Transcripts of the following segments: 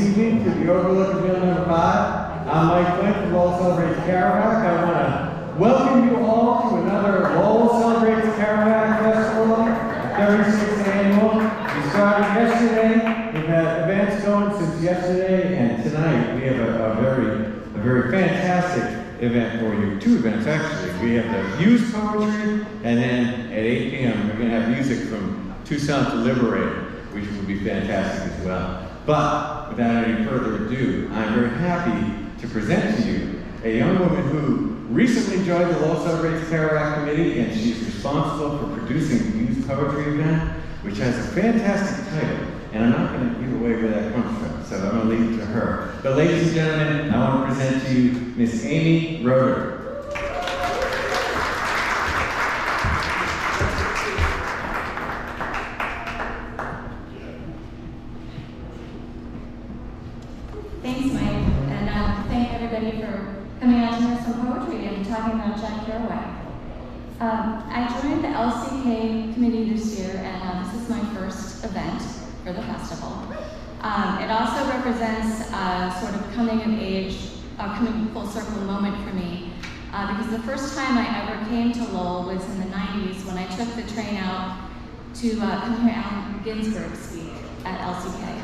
evening to the Overlook event number 5. I'm Mike Flint from Lowell Celebrates Kerouac. I want to welcome you all to another Lowell Celebrates Kerouac Festival, 36th annual. We started yesterday. We've had events going since yesterday, and tonight we have a very fantastic event for you. 2 events actually. We have the Muse Poetry, and then at 8 p.m. we're going to have music from Tucson to Liberate, which will be fantastic as well. But without any further ado, I'm very happy to present to you a young woman who recently joined the Lowell Celebrates Kerouac Committee, and she's responsible for producing the Muse Poetry event, which has a fantastic title, and I'm not going to give away where that comes from, so I'm going to leave it to her. But ladies and gentlemen, I want to present to you Miss Amy Roeder. Thanks, Mike, and thank everybody for coming out to hear some poetry and talking about Jack Kerouac. I joined the LCK committee this year, and this is my first event for the festival. It also represents a sort of coming of age, coming full circle moment for me, because the first time I ever came to Lowell was in the 90s when I took the train out to come hear Allen Ginsberg speak at LCK.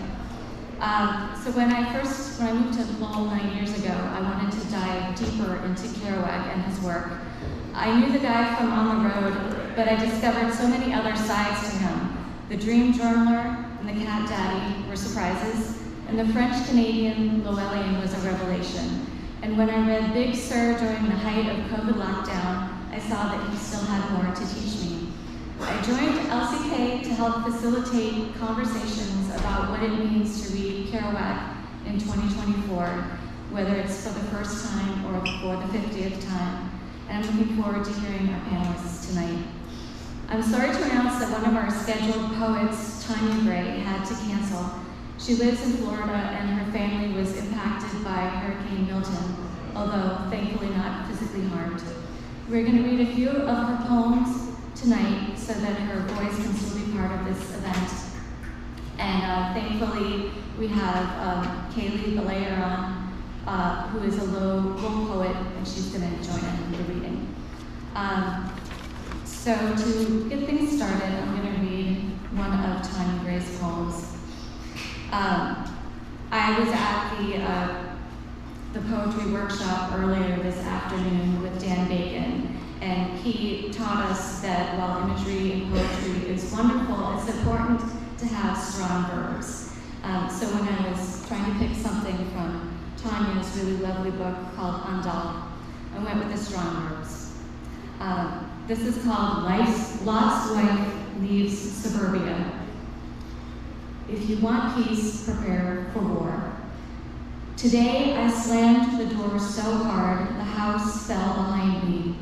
So when I moved to Lowell 9 years ago, I wanted to dive deeper into Kerouac and his work. I knew the guy from On the Road, but I discovered so many other sides to him. The Dream Journaler and the Cat Daddy were surprises, and the French-Canadian Llewellyn was a revelation. And when I read Big Sur during the height of COVID lockdown, I saw that he still had more to teach me. I joined LCK to help facilitate conversations about what it means to read Kerouac in 2024, whether it's for the first time or for the 50th time. And I'm looking forward to hearing our panelists tonight. I'm sorry to announce that one of our scheduled poets, Tanya Gray, had to cancel. She lives in Florida and her family was impacted by Hurricane Milton, although thankfully not physically harmed. We're going to read a few of her poems tonight so that her voice can still be part of this event. And thankfully, we have Cayleigh Baillargeon, who is a Lowell poet, and she's going to join in the reading. So to get things started, I'm going to read one of Tanya Gray's poems. I was at the poetry workshop earlier this afternoon with Dan Bacon, and he taught us that while imagery in poetry is wonderful, it's important to have strong verbs. So when I was trying to pick something from Tanya's really lovely book called Andal, I went with the strong verbs. This is called Lot's Wife Leaves Suburbia. If you want peace, prepare for war. Today I slammed the door so hard the house fell behind me.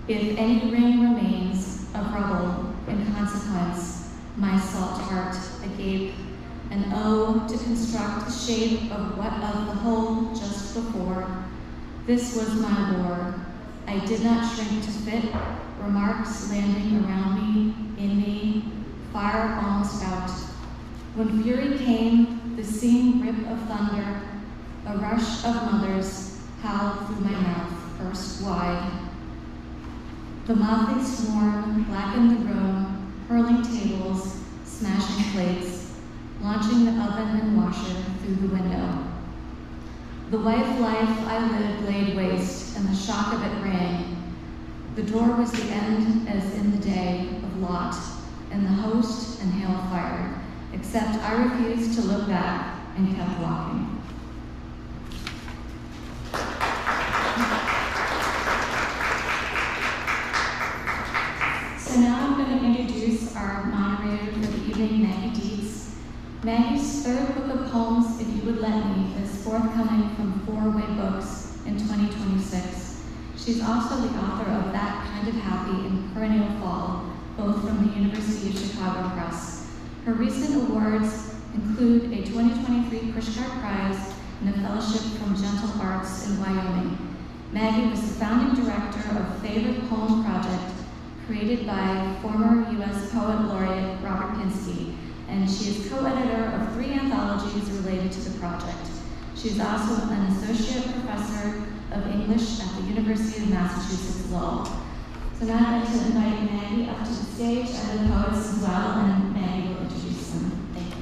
If any ring remains of rubble in consequence, my salt heart agape, an O to construct the shape of what of the whole just before. This was my war. I did not shrink to fit, remarks landing around me, in me, fire almost out. When fury came, the seam rip of thunder, a rush of mothers howled through my mouth, burst wide. The motley swarm blackened the room, hurling tables, smashing plates, launching the oven and washer through the window. The wife life I lived laid waste, and the shock of it rang. The door was the end, as in the day of Lot, and the host and hail fire, except I refused to look back and kept walking. So now I'm going to introduce our moderator for the evening, Maggie Dietz. Maggie's third book of poems, If You Would Let Me, is forthcoming from 4-Way Books in 2026. She's also the author of That Kind of Happy and Perennial Fall, both from the University of Chicago Press. Her recent awards include a 2023 Pushcart Prize and a fellowship from Gentle Arts in Wyoming. Maggie was the founding director of Favorite Poem Project, created by former U.S. Poet Laureate Robert Pinsky, and she is co-editor of 3 anthologies related to the project. She is also an associate professor of English at the University of Massachusetts Lowell. So now I'd like to invite Maggie up to the stage and the poets as well, and Maggie will introduce them. Thank you.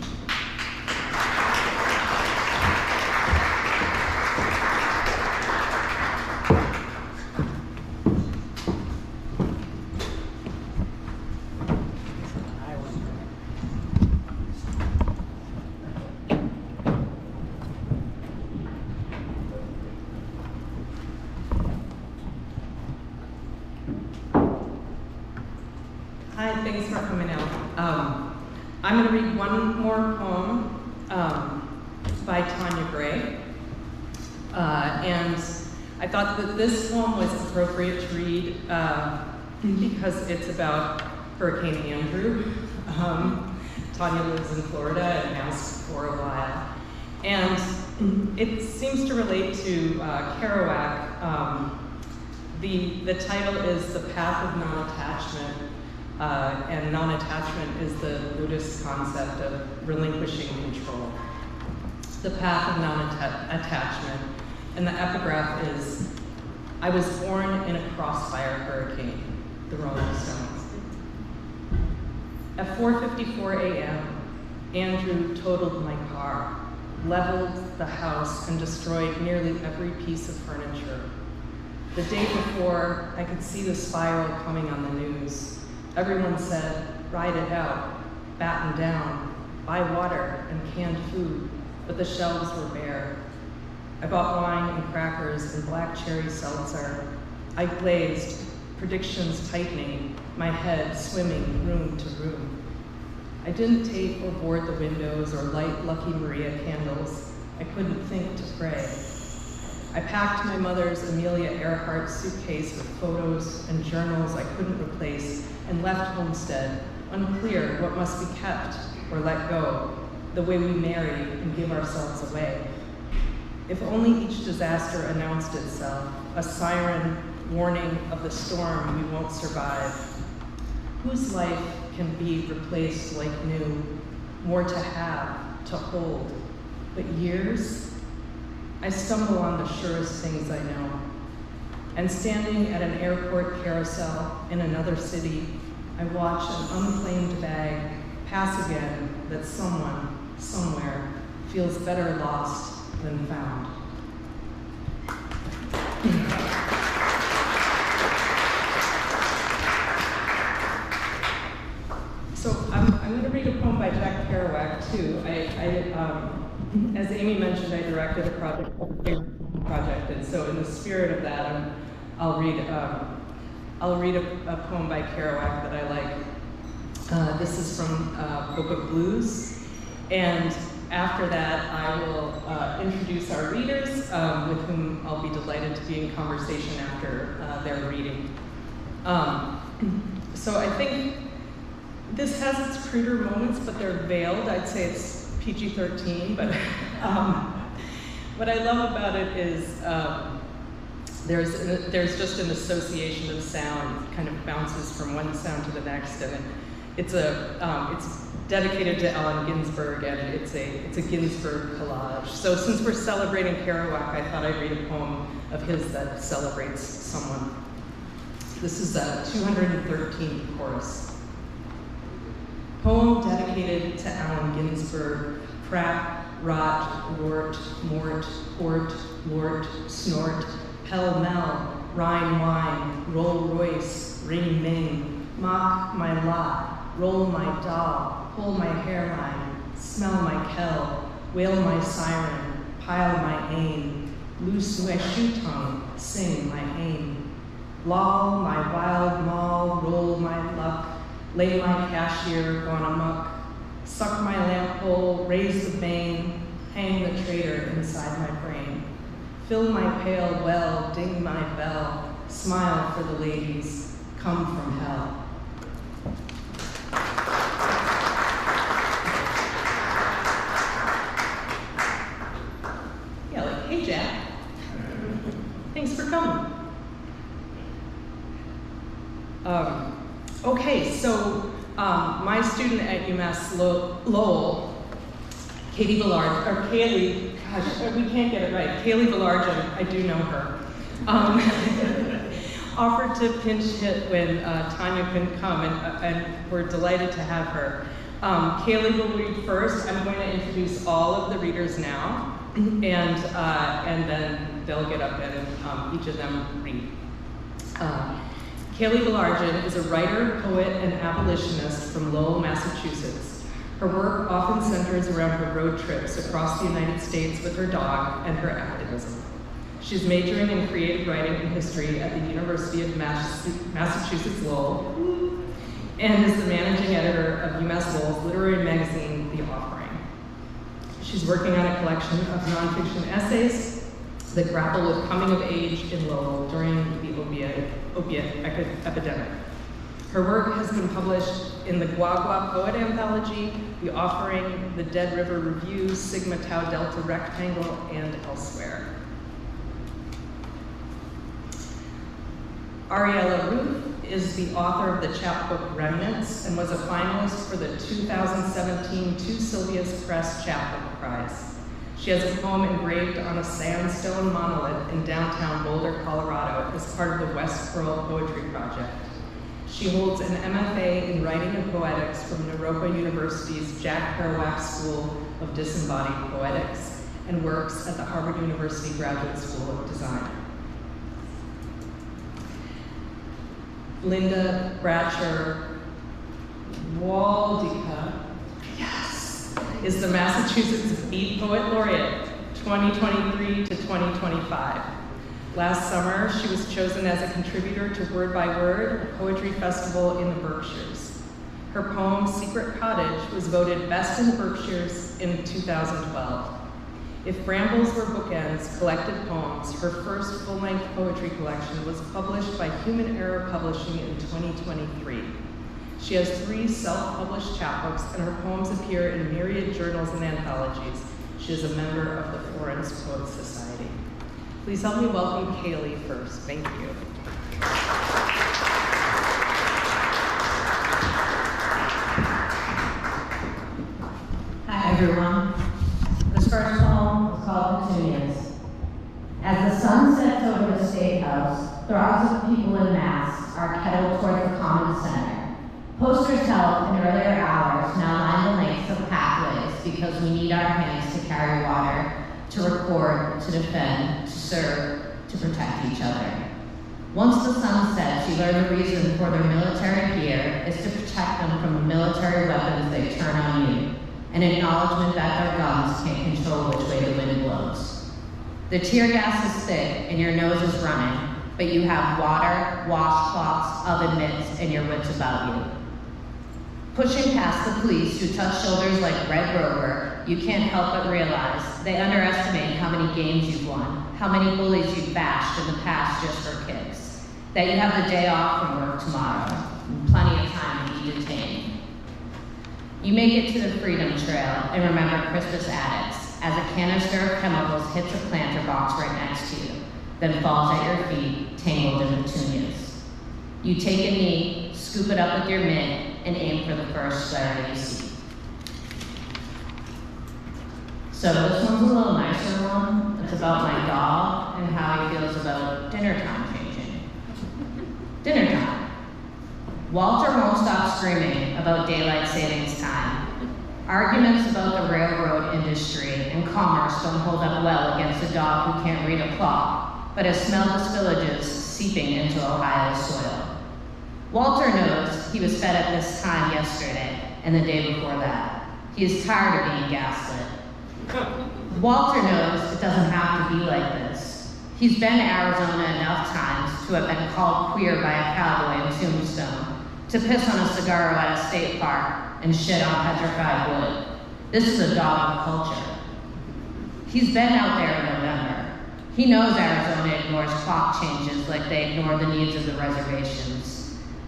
Hi, thanks for coming out. I'm going to read one more poem by Tanya Gray. And I thought that this poem was appropriate to read because it's about Hurricane Andrew. Tanya lives in Florida and has for a while. And it seems to relate to Kerouac. The title is The Path of Non-Attachment. And non-attachment is the Buddhist concept of relinquishing control. The path of non-attachment. And the epigraph is, I was born in a crossfire hurricane, the Rolling Stones. At 4:54 a.m., Andrew totaled my car, leveled the house, and destroyed nearly every piece of furniture. The day before, I could see the spiral coming on the news. Everyone said, ride it out, batten down, buy water and canned food, but the shelves were bare. I bought wine and crackers and black cherry seltzer. I glazed, predictions tightening, my head swimming room to room. I didn't tape or board the windows or light Lucky Maria candles. I couldn't think to pray. I packed my mother's Amelia Earhart suitcase with photos and journals I couldn't replace and left Homestead, unclear what must be kept or let go, the way we marry and give ourselves away. If only each disaster announced itself, a siren warning of the storm we won't survive. Whose life can be replaced like new, more to have, to hold, but years? I stumble on the surest things I know. And standing at an airport carousel in another city, I watch an unclaimed bag pass again that someone, somewhere, feels better lost than found. So I'm going to read a poem by Jack Kerouac too. As Amy mentioned, I directed a project, and so in the spirit of that, I'll read a poem by Kerouac that I like. This is from Book of Blues, and after that, I will introduce our readers, with whom I'll be delighted to be in conversation after their reading. So I think this has its cruder moments, but they're veiled. I'd say it's PG-13, but what I love about it is there's just an association of sound. It kind of bounces from one sound to the next, and it's dedicated to Allen Ginsberg, and it's a Ginsberg collage. So since we're celebrating Kerouac, I thought I'd read a poem of his that celebrates someone. This is a 213th chorus. Poem dedicated to Allen Ginsberg. Crap, rot, wart, mort, hort, lort, snort, pell-mell, Rhine wine, Rolls Royce, ring ming, mock my lot, roll my doll, pull my hairline, smell my kell, wail my siren, pile my aim, loose my shoe tongue, sing my aim. Loll my wild maul, roll my luck, lay my cashier gone amok, suck my lamp hole, raise the bane, hang the traitor inside my brain. Fill my pail well, ding my bell, smile for the ladies, come from hell. Yeah, like, hey Jack, thanks for coming. Okay, so My student at UMASS Lowell, Cayleigh Baillargeon, I do know her, offered to pinch hit when Tanya couldn't come, and we're delighted to have her. Cayleigh will read first. I'm going to introduce all of the readers now, and then they'll get up and each of them read. Cayleigh Baillargeon is a writer, poet, and abolitionist from Lowell, Massachusetts. Her work often centers around her road trips across the United States with her dog and her activism. She's majoring in creative writing and history at the University of Massachusetts Lowell, and is the managing editor of UMass Lowell's literary magazine, The Offering. She's working on a collection of nonfiction essays that grapple with coming of age in Lowell during the opiate epidemic. Her work has been published in the Guagua Poet Anthology, The Offering, the Dead River Review, Sigma Tau Delta Rectangle, and elsewhere. Ariella Ruth is the author of the chapbook Remnants and was a finalist for the 2017 Two Sylvia's Press Chapbook Prize. She has a poem engraved on a sandstone monolith in downtown Boulder, Colorado as part of the West Pearl Poetry Project. She holds an MFA in Writing and Poetics from Naropa University's Jack Kerouac School of Disembodied Poetics and works at the Harvard University Graduate School of Design. Linda Bratcher Wlodyka, yes, is the Massachusetts Beat Poet Laureate 2023 to 2025. Last summer, she was chosen as a contributor to Word by Word, a poetry festival in the Berkshires. Her poem, Secret Cottage, was voted Best in the Berkshires in 2012. If Brambles Were Bookends, Collected Poems, her first full-length poetry collection was published by Human Error Publishing in 2023. She has 3 self-published chapbooks, and her poems appear in myriad journals and anthologies. She is a member of the Florence Poets Society. Please help me welcome Cayleigh first. Thank you. Hi, everyone. This first poem is called Petunias. As the sun sets over the State House, throngs of people in mass are kettled toward the common center. Posters held in earlier hours now line the length of pathways because we need our hands to carry water, to record, to defend, to serve, to protect each other. Once the sun sets, you learn the reason for their military gear is to protect them from the military weapons they turn on you, an acknowledgement that their guns can't control which way the wind blows. The tear gas is thick and your nose is running, but you have water, washcloths, oven mitts, and your wits about you. Pushing past the police who touch shoulders like Red Rover, you can't help but realize they underestimate how many games you've won, how many bullies you've bashed in the past just for kicks, that you have the day off from work tomorrow, and plenty of time to be detained. You make it to the Freedom Trail and remember Crispus Attucks as a canister of chemicals hits a planter box right next to you, then falls at your feet, tangled in petunias. You take a knee, scoop it up with your mitt, and aim for the first flare you see. So this one's a little nicer one. It's about my dog and how he feels about dinner time changing. Dinner time. Walter won't stop screaming about daylight savings time. Arguments about the railroad industry and commerce don't hold up well against a dog who can't read a clock, but has smelled the spillages seeping into Ohio soil. Walter knows he was fed at this time yesterday and the day before that. He is tired of being gaslit. Walter knows it doesn't have to be like this. He's been to Arizona enough times to have been called queer by a cowboy in Tombstone, to piss on a cigar at a state park, and shit on petrified wood. This is a dog of culture. He's been out there in November. He knows Arizona ignores clock changes like they ignore the needs of the reservations.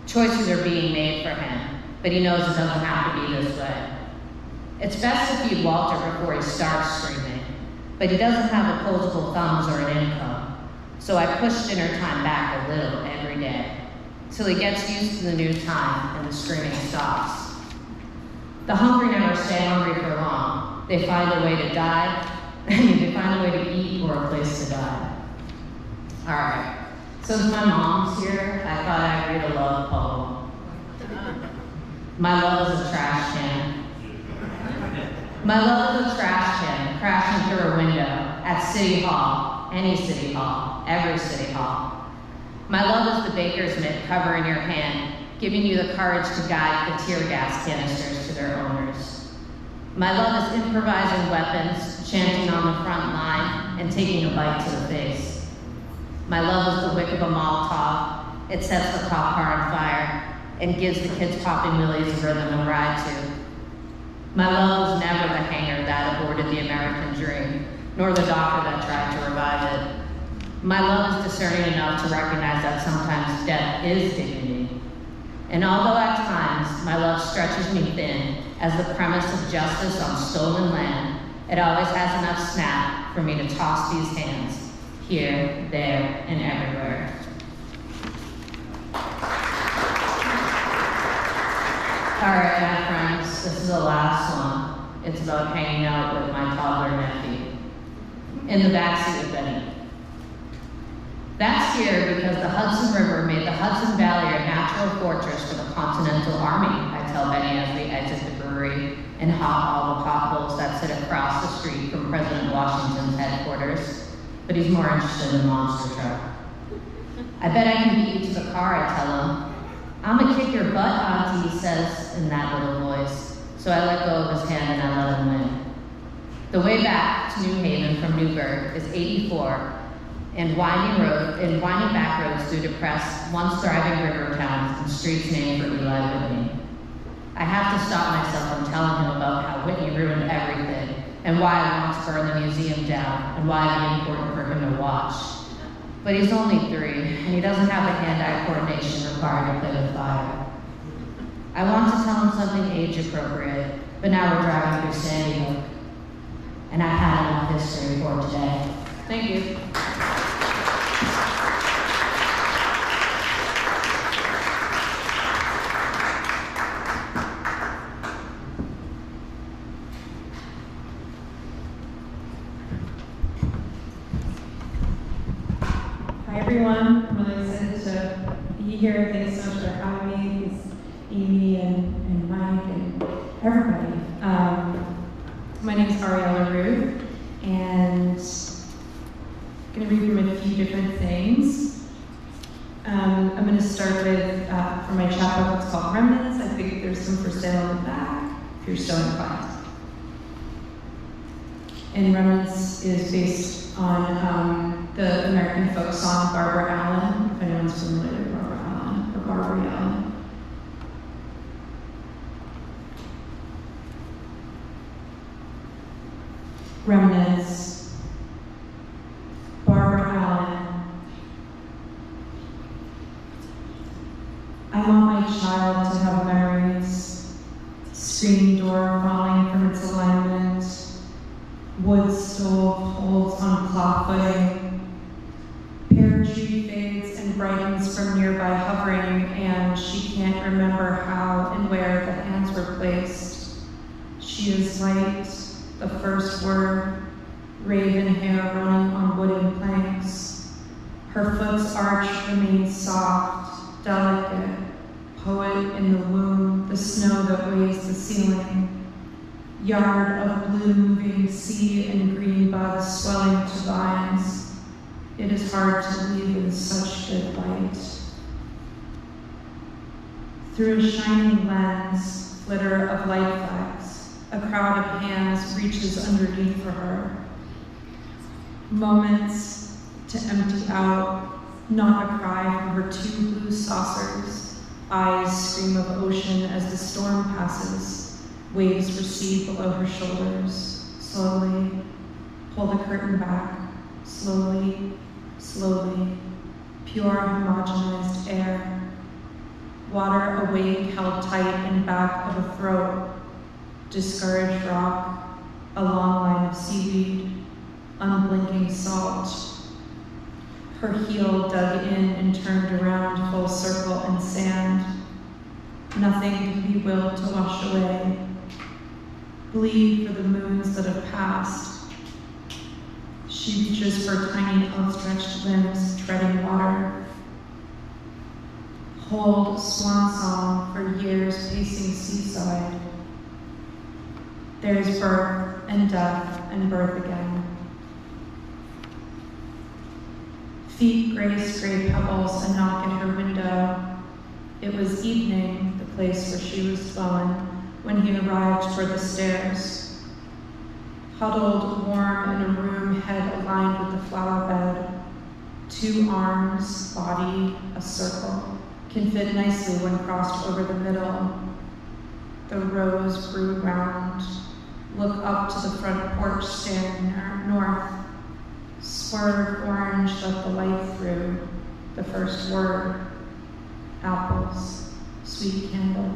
Choices are being made for him, but he knows it doesn't have to be this way. It's best to feed Walter before he starts screaming, but he doesn't have opposable thumbs or an income, so I push dinner time back a little every day. till he gets used to the new time and the screaming stops. The hungry never stay hungry for long. They find a way to die, they find a way to eat or a place to die. All right, so as my mom's here, I thought I'd read a love poem. My love is a trash can. My love is a trash can crashing through a window at City Hall, any City Hall, every City Hall. My love is the baker's mitt covering your hand, giving you the courage to guide the tear gas canisters to their owners. My love is improvising weapons, chanting on the front line, and taking a bite to the face. My love is the wick of a Molotov. It sets the cop car on fire and gives the kids popping willies a rhythm to ride to. My love was never the hangar that aborted the American dream, nor the doctor that tried to revive it. My love is discerning enough to recognize that sometimes death is dignity. And although at times my love stretches me thin as the premise of justice on stolen land, it always has enough snap for me to toss these hands here, there, and everywhere. All right, my friends, this is the last one. It's about hanging out with my toddler nephew in the backseat of Benny. That's here because the Hudson River made the Hudson Valley a natural fortress for the Continental Army, I tell Benny as we exit the brewery and hop all the potholes that sit across the street from President Washington's headquarters. But he's more interested in the monster truck. I bet I can beat you to the car, I tell him. I'm gonna kick your butt, Auntie, he says in that little voice. So I let go of his hand and I let him win. The way back to New Haven from Newburgh is 84, and winding back roads through depressed, once thriving river towns and streets named for Eli Whitney. I have to stop myself from telling him about how Whitney ruined everything, and why I want to burn the museum down, and why it'd be important for him to watch. But he's only 3, and he doesn't have the hand-eye coordination required to play with fire. I want to tell him something age-appropriate, but now we're driving through Sandy Hook, and I've had enough history for today. Thank you. Hi everyone, I'm really excited to be here. Thanks so much for having me. Thanks Amy and Mike and everybody. My name is Ariella Ruth, and I'm going to read from a few different things. I'm going to start with, from my chapbook, it's called Remnants. I think there's some for sale in the back, if you're still inclined. And Remnants is based on the American folk song Barbara Allen, if anyone's familiar with Barbara Allen, or Barbara Allen. Remnants. Barbara Allen. I want my child to have memories. Screen door falling from its alignment. Wood stove holds on claw footing. Pear tree fades and brightens from nearby hovering, and she can't remember how and where the hands were placed. She is light, the first word, raven hair running on wooden planks. Her foot's arch remains soft, delicate, poet in the womb, the snow that weighs the ceiling. Yard of blue moving sea and green buds swelling to vines. It is hard to leave in such good light. Through a shining lens, flitter of light flecks, a crowd of hands reaches underneath for her. Moments to empty out, not a cry from her 2 blue saucers. Eyes scream of ocean as the storm passes. Waves recede below her shoulders. Slowly, pull the curtain back. Slowly, slowly, pure homogenized air. Water awake, held tight in back of a throat. Discouraged rock, a long line of seaweed, unblinking salt. Her heel dug in and turned around full circle in sand. Nothing can be willed to wash away. Bleed for the moons that have passed. She reaches for tiny outstretched limbs, treading water. Hold swan song for years pacing seaside. There's birth and death and birth again. Feet grace gray pebbles a knock at her window. It was evening, the place where she was dwelling, when he arrived for the stairs. Huddled warm in a room, head aligned with the flower bed. 2 arms, body, a circle, can fit nicely when crossed over the middle. The rose grew round. Look up to the front porch, staring north. Swerve orange, let the light through. The first word, apples, sweet candle.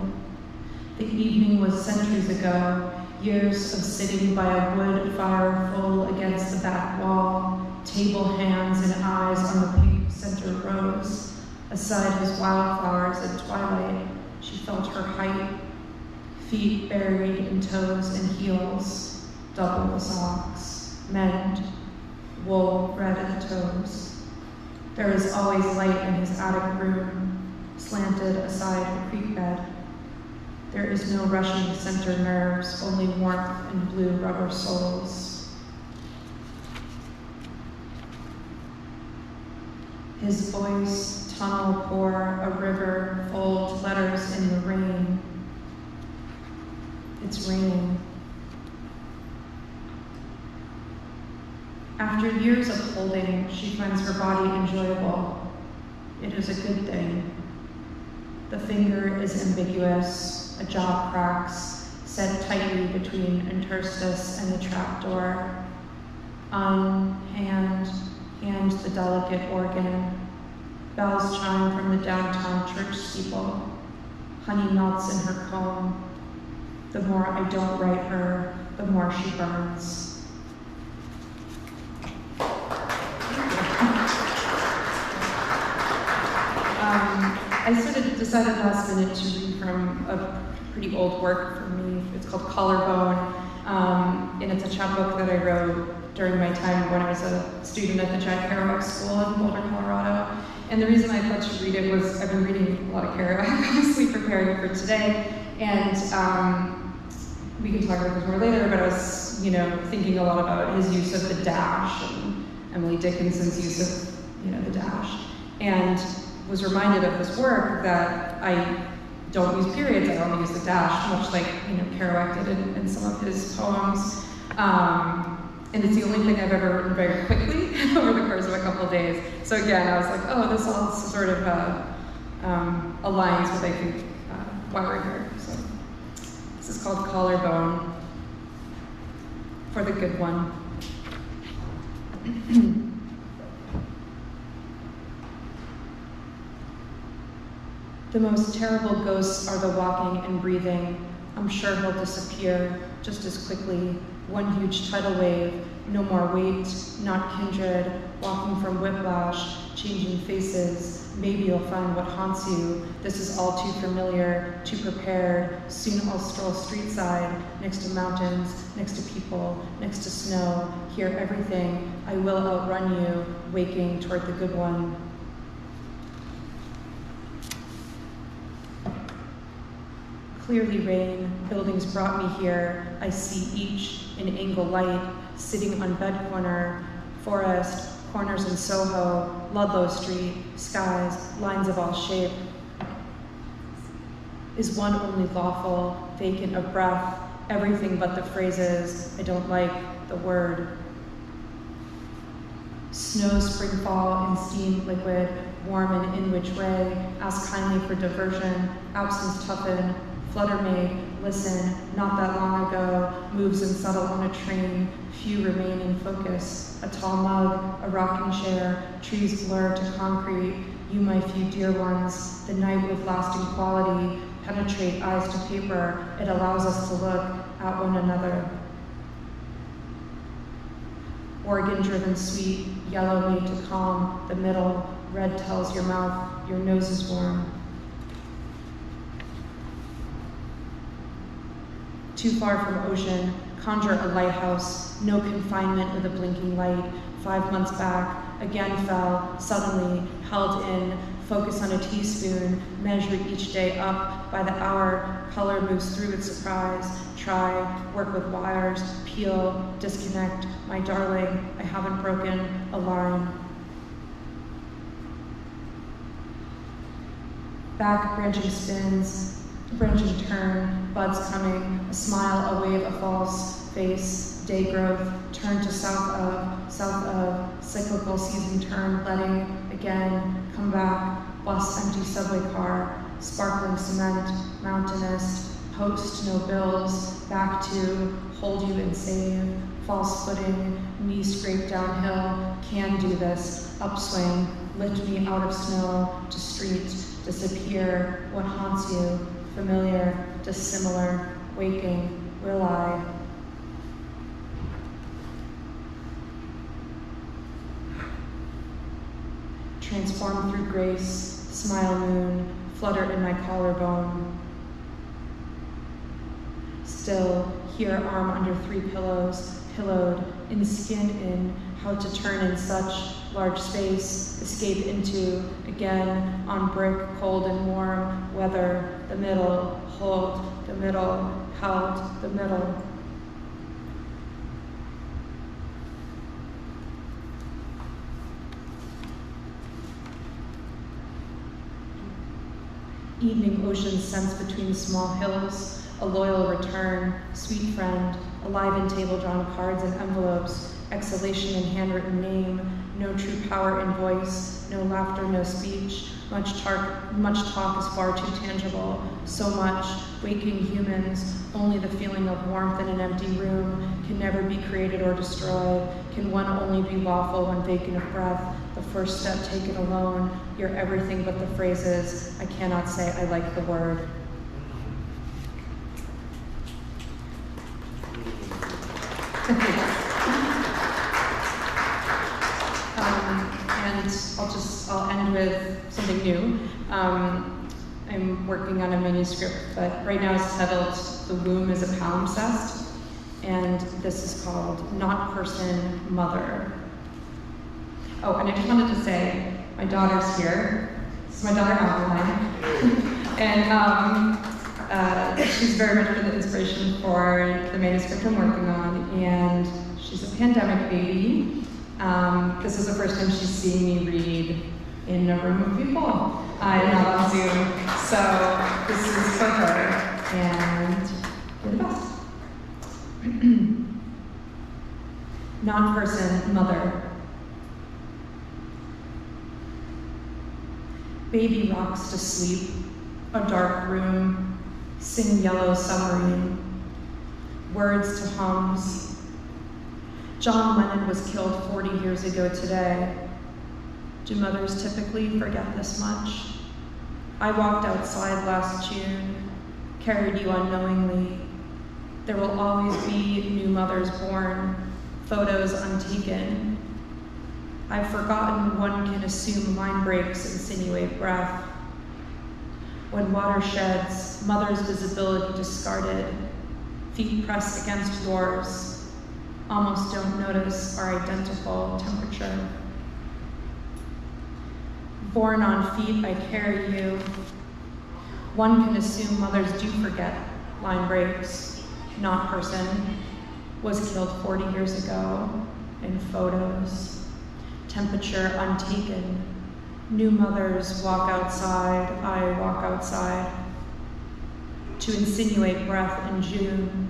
The evening was centuries ago, years of sitting by a wood fire full against the back wall, table hands and eyes on the pink center rose. Aside his wildflowers at twilight, she felt her height, feet buried in toes and heels, double the socks, mend, wool red at the toes. There is always light in his attic room, slanted aside the creek bed. There is no rushing center nerves, only warmth and blue rubber soles. His voice, tunnel pour, a river, fold letters in the rain. It's raining. After years of holding, she finds her body enjoyable. It is a good thing. The finger is ambiguous, a jaw cracks, set tightly between interstice and the trapdoor. Hand the delicate organ. Bells chime from the downtown church steeple. Honey melts in her comb. The more I don't write her, the more she burns. I sort of decided last minute to read from a pretty old work for me. It's called Collarbone, and it's a chapbook that I wrote during my time when I was a student at the Jack Kerouac School in Boulder, Colorado. And the reason I thought to read it was I've been reading a lot of Kerouac, obviously preparing for today, and we can talk about this more later, but I was, thinking a lot about his use of the dash and Emily Dickinson's use of, the dash, and was reminded of this work that I don't use periods, I only use the dash, much like, Kerouac did in some of his poems. And it's the only thing I've ever written very quickly over the course of a couple of days. So again, I was like, oh, this all sort of aligns with, I think, why we're here. So this is called Collarbone, for the good one. The most terrible ghosts are the walking and breathing. I'm sure he'll disappear just as quickly. One huge tidal wave, no more weight, not kindred, walking from whiplash, changing faces. Maybe you'll find what haunts you. This is all too familiar, too prepared. Soon I'll stroll street side, next to mountains, next to people, next to snow. Hear everything. I will outrun you, waking toward the good one. Clearly rain, buildings brought me here. I see each in angle light, sitting on bed corner, forest, corners in Soho, Ludlow Street, skies, lines of all shape. Is one only lawful, vacant of breath, everything but the phrases, I don't like the word. Snow, spring, fall, in steam, liquid, warm and in which way, ask kindly for diversion, absence toughen, flutter maid, listen, not that long ago, moves unsettle on a train, few remain in focus, a tall mug, a rocking chair, trees blur to concrete, you my few dear ones, the night with lasting quality, penetrate eyes to paper, it allows us to look at one another. organ-driven sweet, yellow made to calm, the middle, red tells your mouth, your nose is warm. Too far from ocean, conjure a lighthouse, no confinement with a blinking light, 5 months back, again fell, suddenly, held in, focus on a teaspoon, measure each day up, by the hour, color moves through with surprise, try, work with wires, peel, disconnect, my darling, I haven't broken a line. Back branching spins, branching turn, buds coming, a smile, a wave, a false face, day growth, turn to south of, cyclical season turn, letting, again, come back, bus, empty subway car, sparkling cement, mountainous, post, no bills, back to, hold you and save, false footing, knee scrape downhill, can do this, upswing, lift me out of snow, to street, disappear, what haunts you, familiar, dissimilar, waking, will I? Transform through grace, smile moon, flutter in my collarbone. Still, here arm under 3 pillows, pillowed, in skin in, how to turn in such large space, escape into, again, on brick, cold and warm, weather, the middle, hold, the middle, held, the middle. Evening ocean sense between small hills, a loyal return, sweet friend, alive in table drawn cards and envelopes, exhalation in handwritten name, no true power in voice, no laughter, no speech, much talk is far too tangible, so much, waking humans, only the feeling of warmth in an empty room, can never be created or destroyed, can one only be lawful when vacant of breath, the first step taken alone, you're everything but the phrases, I cannot say I like the word. And I'll end with something new. I'm working on a manuscript that right now is titled The Womb is a Palimpsest, and this is called Not Person, Mother. Oh, and I just wanted to say, my daughter's here. This is my daughter, Adeline. And she's very much been the inspiration for the manuscript I'm working on, and she's a pandemic baby. This is the first time she's seeing me read in a room of people, not on Zoom. So this is for her, and you're the best. Non-person, mother. Baby rocks to sleep, a dark room, sing yellow submarine, words to hums. John Lennon was killed 40 years ago today. Do mothers typically forget this much? I walked outside last June, carried you unknowingly. There will always be new mothers born, photos untaken. I've forgotten one can assume line breaks insinuate breath. When water sheds, mother's visibility discarded, feet pressed against yours, almost don't notice our identical temperature. Born on feet, I carry you. One can assume mothers do forget line breaks, not person, was killed 40 years ago in photos. Temperature untaken. New mothers walk outside, I walk outside. To insinuate breath in June.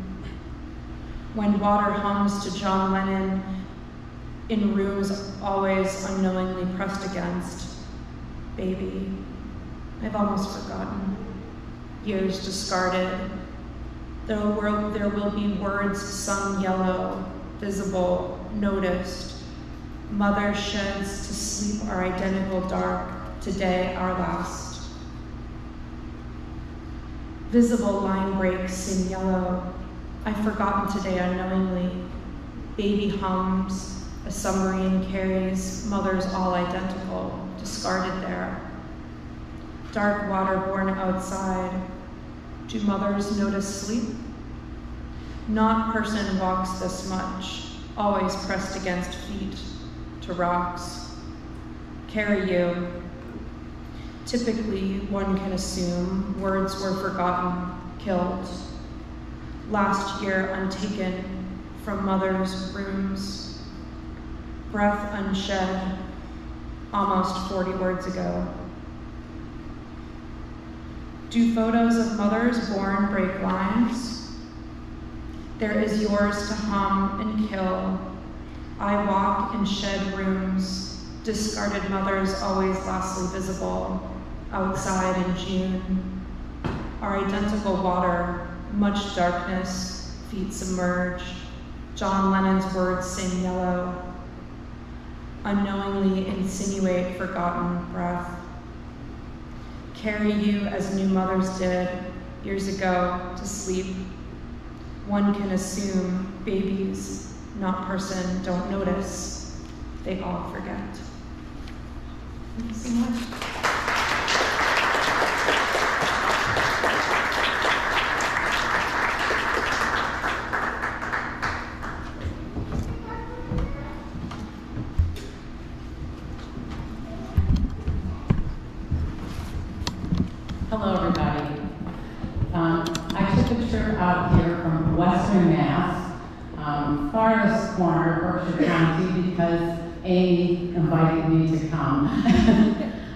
When water hums to John Lennon, in rooms always unknowingly pressed against. Baby, I've almost forgotten. Years discarded. There will be words sung yellow, visible, noticed. Mother sheds to sleep our identical dark, today our last. Visible line breaks in yellow. I've forgotten today unknowingly. Baby hums, A submarine carries mothers all identical, discarded there. Dark water born outside. Do mothers notice sleep? Not person walks this much, always pressed against feet, to rocks. Carry you. Typically, one can assume words were forgotten, killed. Last year, untaken from mother's rooms. Breath unshed, almost 40 words ago. Do photos of mothers born break lines? There is yours to hum and kill. I walk in shed rooms, discarded mothers always lastly visible, outside in June. Our identical water, much darkness, feet submerged. John Lennon's words sing yellow. Unknowingly insinuate forgotten breath. Carry you as new mothers did years ago to sleep. One can assume babies, not person, don't notice. They all forget. Thank you so much. Hello, everybody. I took a trip out here from Western Mass, farthest corner of Berkshire County, because Amy invited me to come.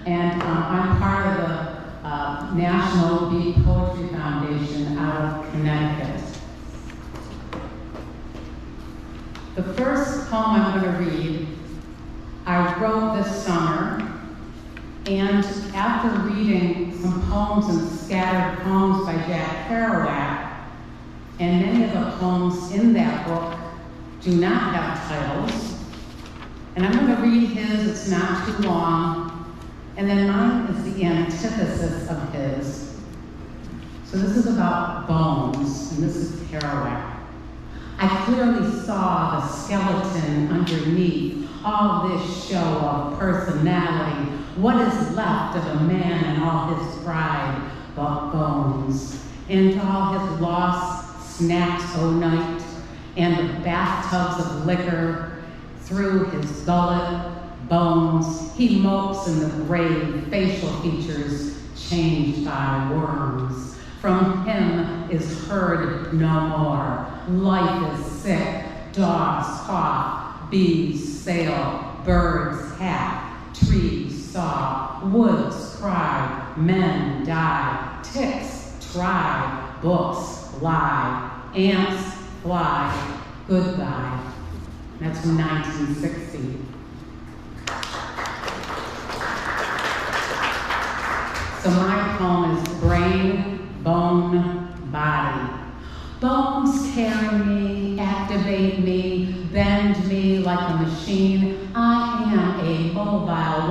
And I'm part of the National Beat Poetry Foundation out of Connecticut. The first poem I'm going to read, I wrote this summer. And after reading some poems and scattered poems by Jack Kerouac, and many of the poems in that book do not have titles, and I'm going to read his, it's not too long, and then mine is the antithesis of his. So this is about bones, and this is Kerouac. I clearly saw the skeleton underneath all this show of personality. What is left of a man and all his pride but bones? And all his lost snacks o' night, and the bathtubs of liquor through his gullet, bones. He mopes in the grave, facial features changed by worms. From him is heard no more. Life is sick, dogs cough, bees sail, birds hack, trees saw, woods cry, men die, ticks try, books lie, ants fly, goodbye. That's from 1960. So my poem is Brain, Bone, Body. Bones carry me, activate me, bend me like a machine. I am a mobile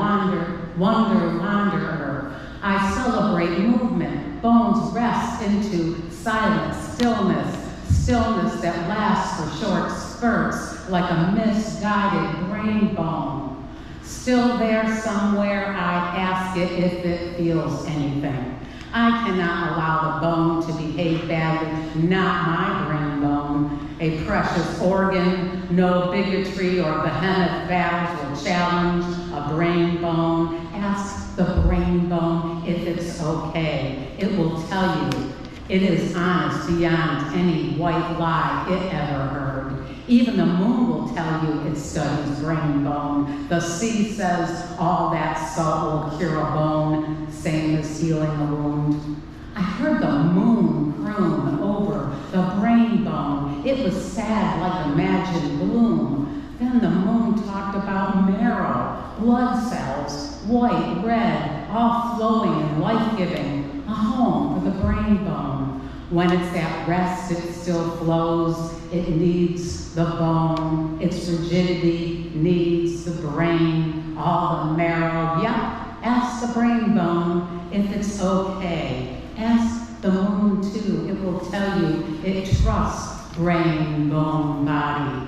wanderer. I celebrate movement. Bones rest into silence, stillness that lasts for short spurts like a misguided brain bone. Still there somewhere, I ask it if it feels anything. I cannot allow the bone to behave badly, not my brain bone. A precious organ, no bigotry or behemoth battles will challenge a brain bone. Ask the brain bone if it's okay. It will tell you it is honest beyond any white lie it ever heard. Even the moon will tell you it studies brain bone. The sea says all that salt will cure a bone, same as healing a wound. I heard the moon croon over the brain bone. It was sad like imagined bloom. Then the moon talked about marrow, blood cells, white, red, all flowing and life-giving, a home for the brain bone. When it's at rest, it still flows. It needs the bone. Its rigidity needs the brain, all the marrow. Yeah, ask the brain bone if it's okay. Ask the moon too. It will tell you it trusts brain, bone, body.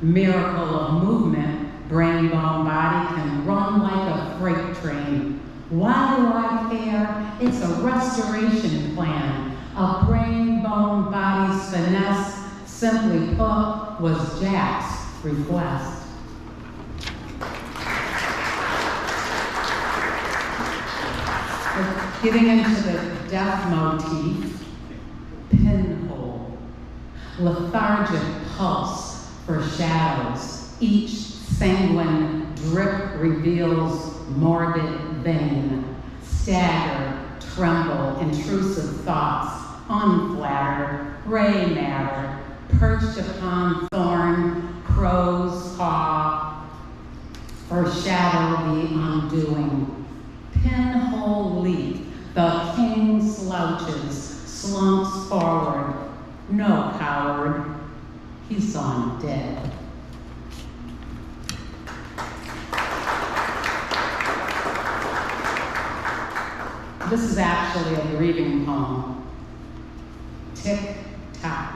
Miracle of movement, brain, bone, body can run like a freight train. Why do I care? It's a restoration plan. A brain, bone, body's finesse, simply put, was Jack's request. Getting into the death motif, pinhole, lethargic pulse for shadows. Each sanguine drip reveals morbid vein. Stagger, tremble, intrusive thoughts, unflattered, gray matter, perched upon thorn, crow's paw, foreshadow the undoing. Pinhole leak, the king slouches, slumps forward. No coward, he's gone dead. This is actually a grieving poem. Tick-tock,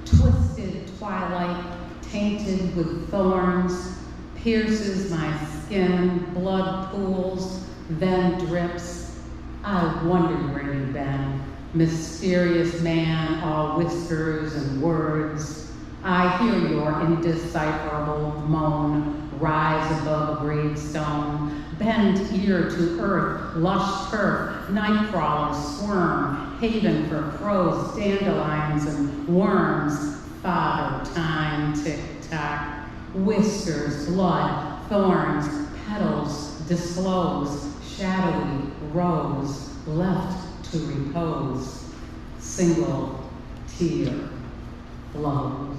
twisted twilight, tainted with thorns, pierces my skin, blood pools, then drips. I wondered where you've been, mysterious man, all whispers and words. I hear your indecipherable moan rise above a gravestone, bend ear to earth, lush turf, night crawlers squirm, haven for crows, dandelions, and worms. Father time, tick-tock, whiskers, blood, thorns, petals disclose, shadowy rose, left to repose. Single tear flows.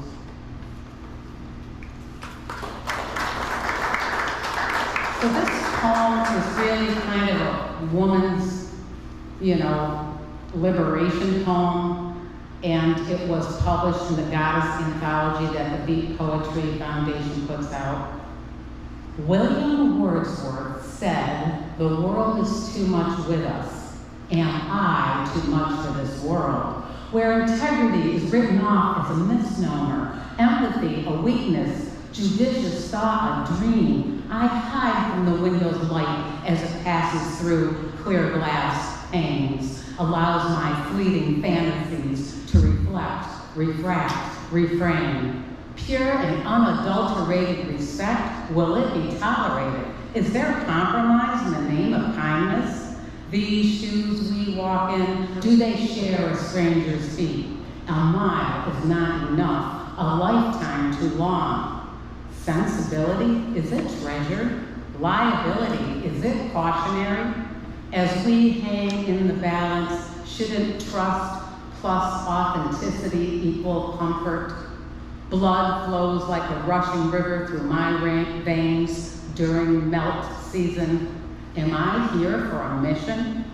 So this poem is really kind of a woman's, liberation poem, and it was published in the Goddess Anthology that the Beat Poetry Foundation puts out. William Wordsworth said, "The world is too much with us, and I too much for this world," where integrity is written off as a misnomer, empathy a weakness, judicious thought a dream. I hide from the window's light as it passes through clear glass panes, allows my fleeting fantasies to reflect, refract, refrain. Pure and unadulterated respect, will it be tolerated? Is there compromise in the name of kindness? These shoes we walk in, do they share a stranger's feet? A mile is not enough, a lifetime too long. Sensibility, is it treasured? Liability, is it cautionary? As we hang in the balance, shouldn't trust plus authenticity equal comfort? Blood flows like a rushing river through my veins during melt season. Am I here for a mission?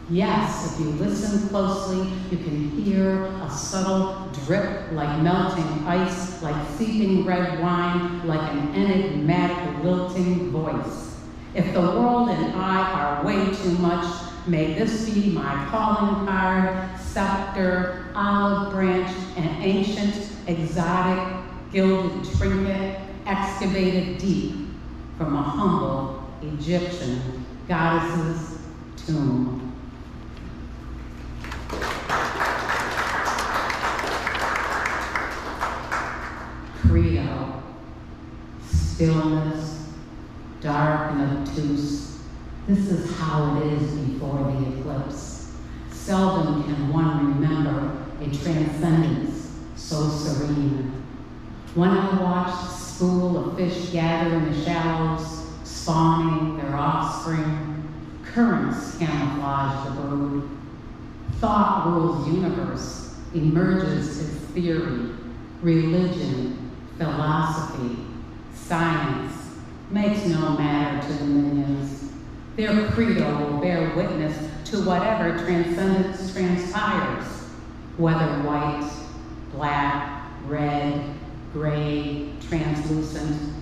Yes, if you listen closely, you can hear a subtle drip like melting ice, like seeping red wine, like an enigmatic wilting voice. If the world and I are way too much, may this be my calling card, scepter, olive branch, an ancient, exotic, gilded trinket, excavated deep from a humble Egyptian goddess's tomb. Credo, stillness, dark and obtuse. This is how it is before the eclipse. Seldom can one remember a transcendence so serene. When I watched a school of fish gather in the shallows, spawning their offspring, currents camouflage the brood. Thought rules universe, emerges as theory, religion, philosophy, science, makes no matter to the minions. Their credo will bear witness to whatever transcendence transpires, whether white, black, red, gray, translucent.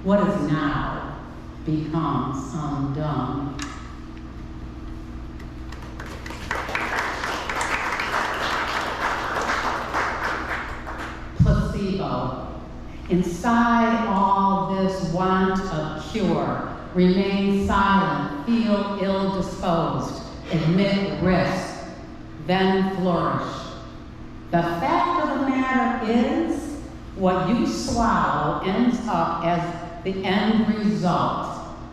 What is now becomes undone. Placebo, Inside all this want of cure, remain silent, feel ill-disposed, admit risk, then flourish. The fact of the matter is, what you swallow ends up as the end result.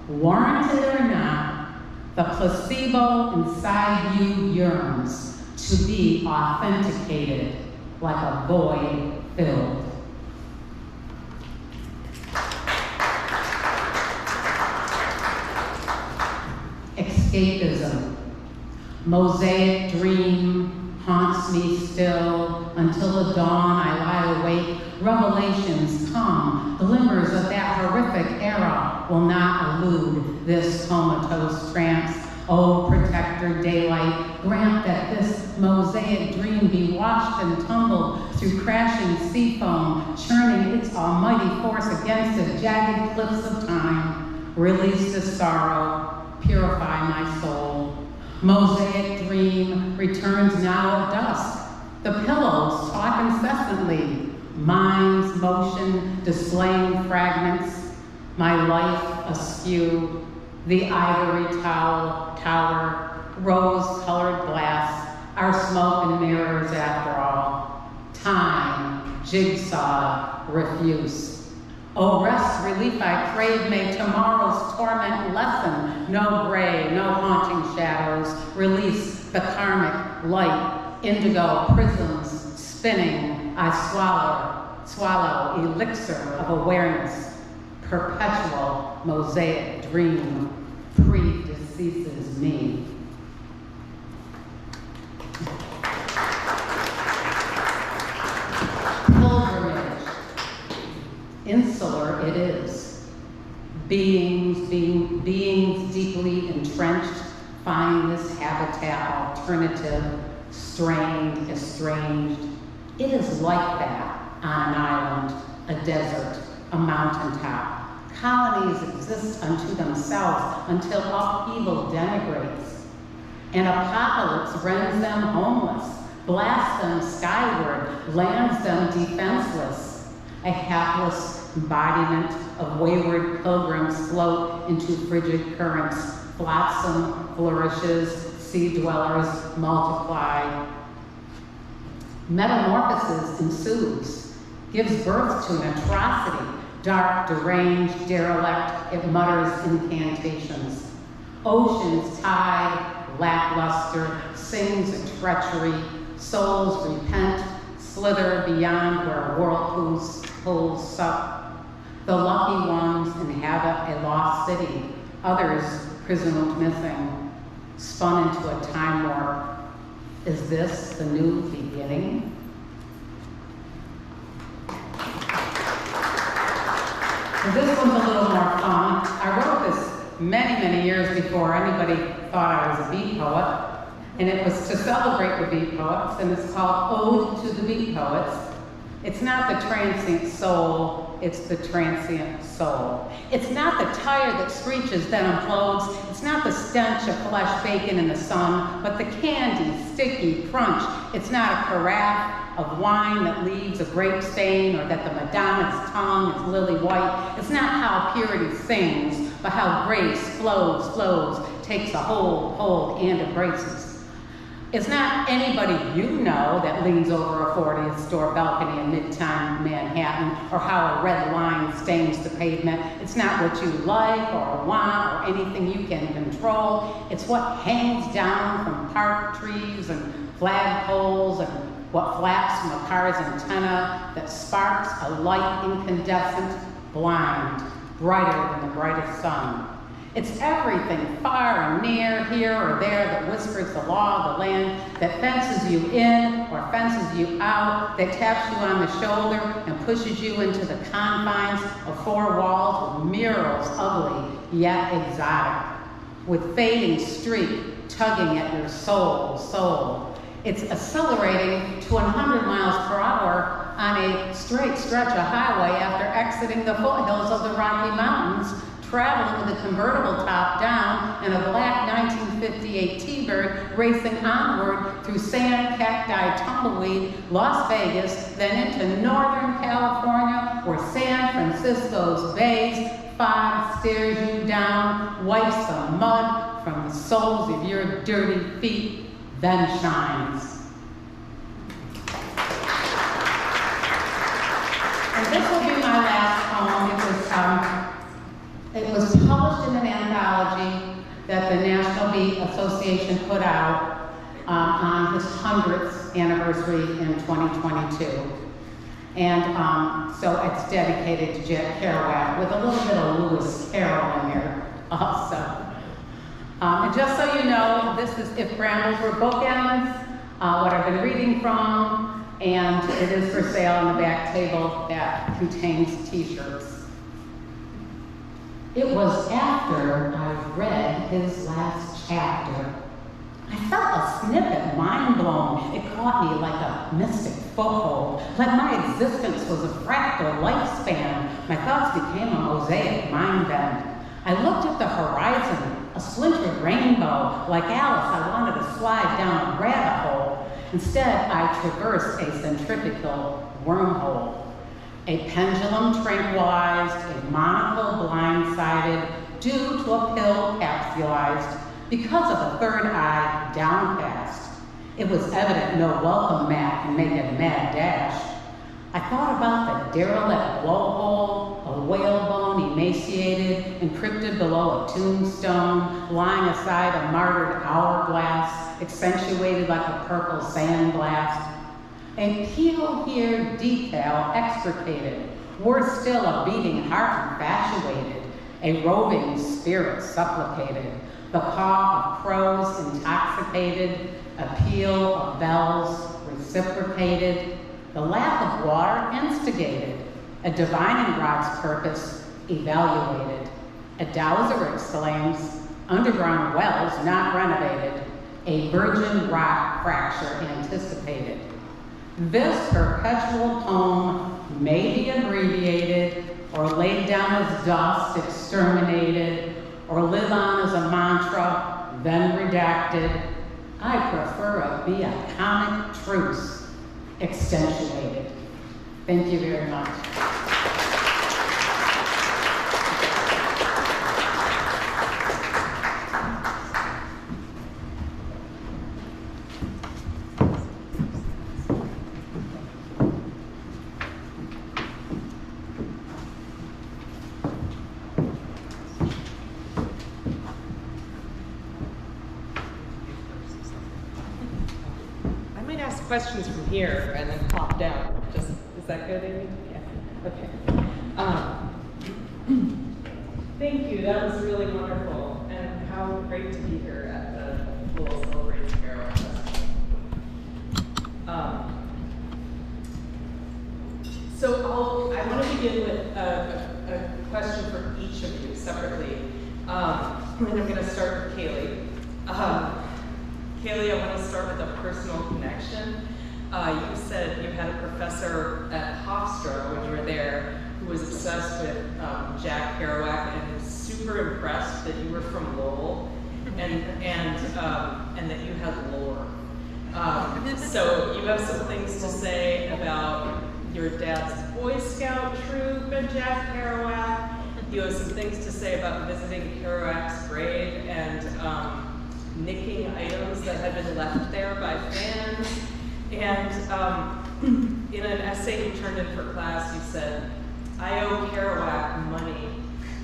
Warranted or not, the placebo inside you yearns to be authenticated like a void filled. Escapism. Mosaic dream haunts me still until the dawn I lie awake. Revelations come, glimmers of that horrific era will not elude this comatose trance. Oh, protector daylight, grant that this mosaic dream be washed and tumbled through crashing sea foam, churning its almighty force against the jagged cliffs of time. Release the sorrow, purify my soul. Mosaic dream returns now at dusk. The pillows talk incessantly. Mind's motion displaying fragments. My life askew. The ivory tower, rose-colored glass, our smoke and mirrors after all. Time, jigsaw, refuse. Oh, rest, relief I crave, may tomorrow's torment lessen. No gray, no haunting shadows, release the karmic light. Indigo prisms spinning, I swallow elixir of awareness. Perpetual mosaic dream predeceases me. Pilgrimage. Insular it is. Beings deeply entrenched find this habitat alternative, strained, estranged. It is like that on an island, a desert, a mountaintop. Colonies exist unto themselves until upheaval denigrates. An apocalypse rends them homeless, blasts them skyward, lands them defenseless. A hapless embodiment of wayward pilgrims float into frigid currents. Flotsam flourishes, sea dwellers multiply. Metamorphosis ensues, gives birth to an atrocity. Dark, deranged, derelict, it mutters incantations. Ocean's tide, lackluster, sings a treachery. Souls repent, slither beyond where whirlpools suck. The lucky ones inhabit a lost city, others presumed missing, spun into a time warp. Is this the new beginning? This one's a little more fun. I wrote this many years before anybody thought I was a beat poet. And it was to celebrate the beat poets, and it's called Ode to the Beat Poets. It's not the transient soul, it's the transient soul. It's not the tire that screeches then implodes. It's not the stench of flesh bacon in the sun, but the candy, sticky crunch. It's not a carafe of wine that leaves a grape stain, or that the Madonna's tongue is lily white. It's not how purity sings, but how grace flows, takes a hold, and embraces. It's not anybody you know that leans over a 40th store balcony in Midtown Manhattan, or how a red line stains the pavement. It's not what you like or want or anything you can control. It's what hangs down from park trees and flagpoles, and what flaps from a car's antenna that sparks a light incandescent, blind, brighter than the brightest sun. It's everything far and near, here or there, that whispers the law of the land, that fences you in or fences you out, that taps you on the shoulder and pushes you into the confines of four walls with murals ugly yet exotic, with fading streak tugging at your soul. It's accelerating to 100 miles per hour on a straight stretch of highway after exiting the foothills of the Rocky Mountains, traveling with a convertible top down and a black 1958 T-Bird, racing onward through sand, cacti, tumbleweed, Las Vegas, then into Northern California, where San Francisco's bays, fog stares you down, wipes the mud from the soles of your dirty feet, then shines. And this will be my last poem. It was published in an anthology that the National Beat Association put out on his 100th anniversary in 2022. And so it's dedicated to Jack Kerouac with a little bit of Lewis Carroll in there also. And just so you know, this is If Brambles Were Bookends, what I've been reading from, and it is for sale on the back table that contains t-shirts. It was after I read his last chapter. I felt a snippet, mind blown. It caught me like a mystic foothold, like my existence was a fractal lifespan. My thoughts became a mosaic mind bend. I looked at the horizon, a splintered rainbow. Like Alice, I wanted to slide down a rabbit hole. Instead, I traversed a centrifugal wormhole. A pendulum tranquilized, a monocle blindsided, due to a pill capsulized, because of a third eye downcast. It was evident no welcome mat can make a mad dash. I thought about the derelict blowhole, a whalebone emaciated, encrypted below a tombstone, lying aside a martyred hourglass, accentuated like a purple sandblast. A peel here detail extricated, worse still a beating heart infatuated, a roving spirit supplicated, the caw of crows intoxicated, a peal of bells reciprocated, the lap of water instigated, a divining rod's purpose evaluated, a dowser exclaims, underground wells not renovated, a virgin rock fracture anticipated. This perpetual poem may be abbreviated, or laid down as dust, exterminated, or live on as a mantra, then redacted. I prefer a be a comic truce, accentuated. Thank you very much. Questions from here and then pop down. Just, is that good, Amy? Yeah. Okay. Thank you. That was really wonderful, and how great to be here at the Lowell Celebrates Kerouac Festival. So I want to begin with a question for each of you separately, and I'm going to start with Cayleigh. Cayleigh, I want to start with a personal connection. You said you had a professor at Hofstra when you were there who was obsessed with Jack Kerouac and was super impressed that you were from Lowell and that you had lore. So you have some things to say about your dad's Boy Scout troop and Jack Kerouac. You have some things to say about visiting Kerouac's grave and nicking items that had been left there by fans. And in an essay you turned in for class, you said, I owe Kerouac money.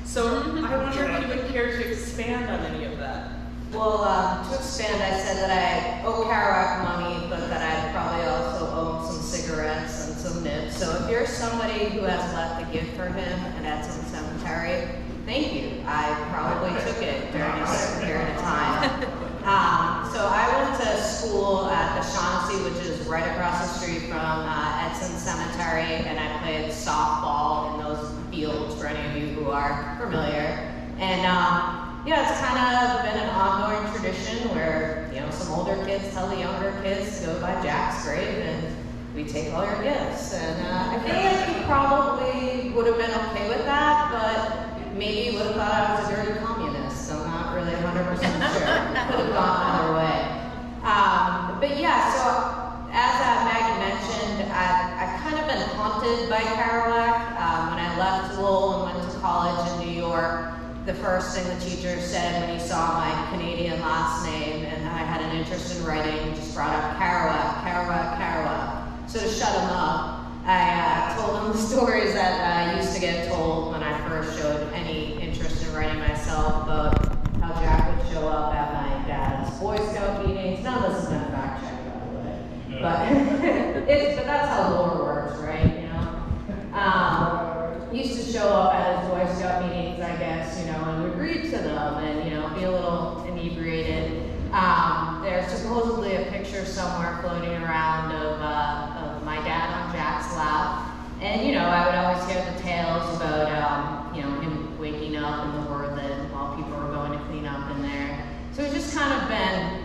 So I wonder if you would care to expand on any of that. Well, to expand, I said that I owe Kerouac money, but that I probably also owe some cigarettes and some nibs. So if you're somebody who has left a gift for him and at some cemetery, thank you. I probably took it during a certain period of time. So I went to school at the Shaughnessy, which is right across the street from Edson Cemetery, and I played softball in those fields for any of you who are familiar. And yeah, it's kind of been an ongoing tradition where, you know, some older kids tell the younger kids to go by Jack's grave and we take all your gifts. And I feel like he probably would have been okay with that, but maybe he would have thought I was a dirty communist. I'm not really 100% sure. Could have gone either way. But yeah, so as Maggie mentioned, I've kind of been haunted by Kerouac. the first thing the teacher said when he saw my Canadian last name and I had an interest in writing, he just brought up Kerouac, Kerouac, Kerouac. So to shut him up, I told him the stories that I used to get told when I first showed any interest in writing myself, about how Jack would show up at my dad's Boy Scout meetings. None of this has been fact checked, by the way. No. But that's how lore works, right? You know? Used to show up at his Boy Scout meetings, I guess, you know, and would read to them and, you know, be a little inebriated. There's supposedly a picture somewhere floating around of my dad on Jack's lap. And, you know, I would always hear the tales about, you know, him waking up in the Worthen while people were going to clean up in there. So it's just kind of been